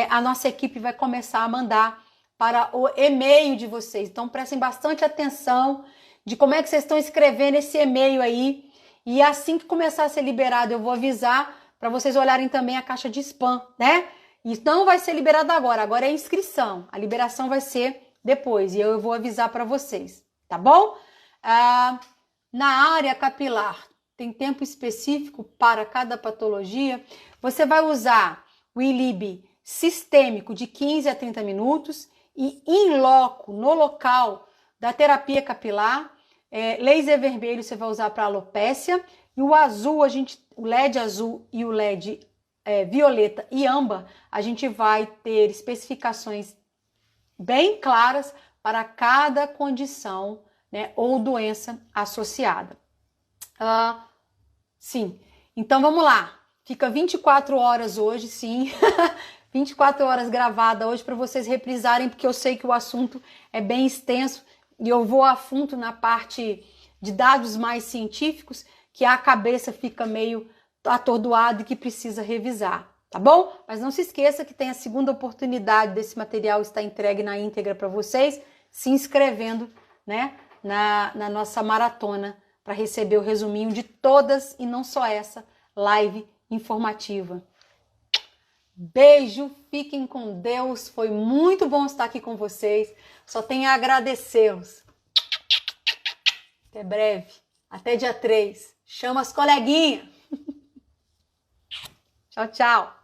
a nossa equipe vai começar a mandar para o e-mail de vocês. Então prestem bastante atenção de como é que vocês estão escrevendo esse e-mail aí E assim que começar a ser liberado, eu vou avisar para vocês olharem também a caixa de spam, né? E não vai ser liberado agora é inscrição. A liberação vai ser depois e eu vou avisar para vocês, tá bom? Na área capilar, tem tempo específico para cada patologia. Você vai usar o ILIB sistêmico de 15 a 30 minutos e in loco, no local da terapia capilar, laser vermelho você vai usar para alopécia e o azul, o LED azul e o LED violeta e âmbar, a gente vai ter especificações bem claras para cada condição, né, ou doença associada. Sim, então vamos lá. Fica 24 horas hoje, sim. 24 horas gravada hoje para vocês reprisarem, porque eu sei que o assunto é bem extenso e eu vou a fundo na parte de dados mais científicos, que a cabeça fica meio atordoada e que precisa revisar, tá bom? Mas não se esqueça que tem a segunda oportunidade desse material estar entregue na íntegra para vocês, se inscrevendo, né, na nossa maratona para receber o resuminho de todas e não só essa live informativa. Beijo, fiquem com Deus, foi muito bom estar aqui com vocês, só tenho a agradecê-los. Até breve, até dia 3, chama as coleguinhas. Tchau, tchau.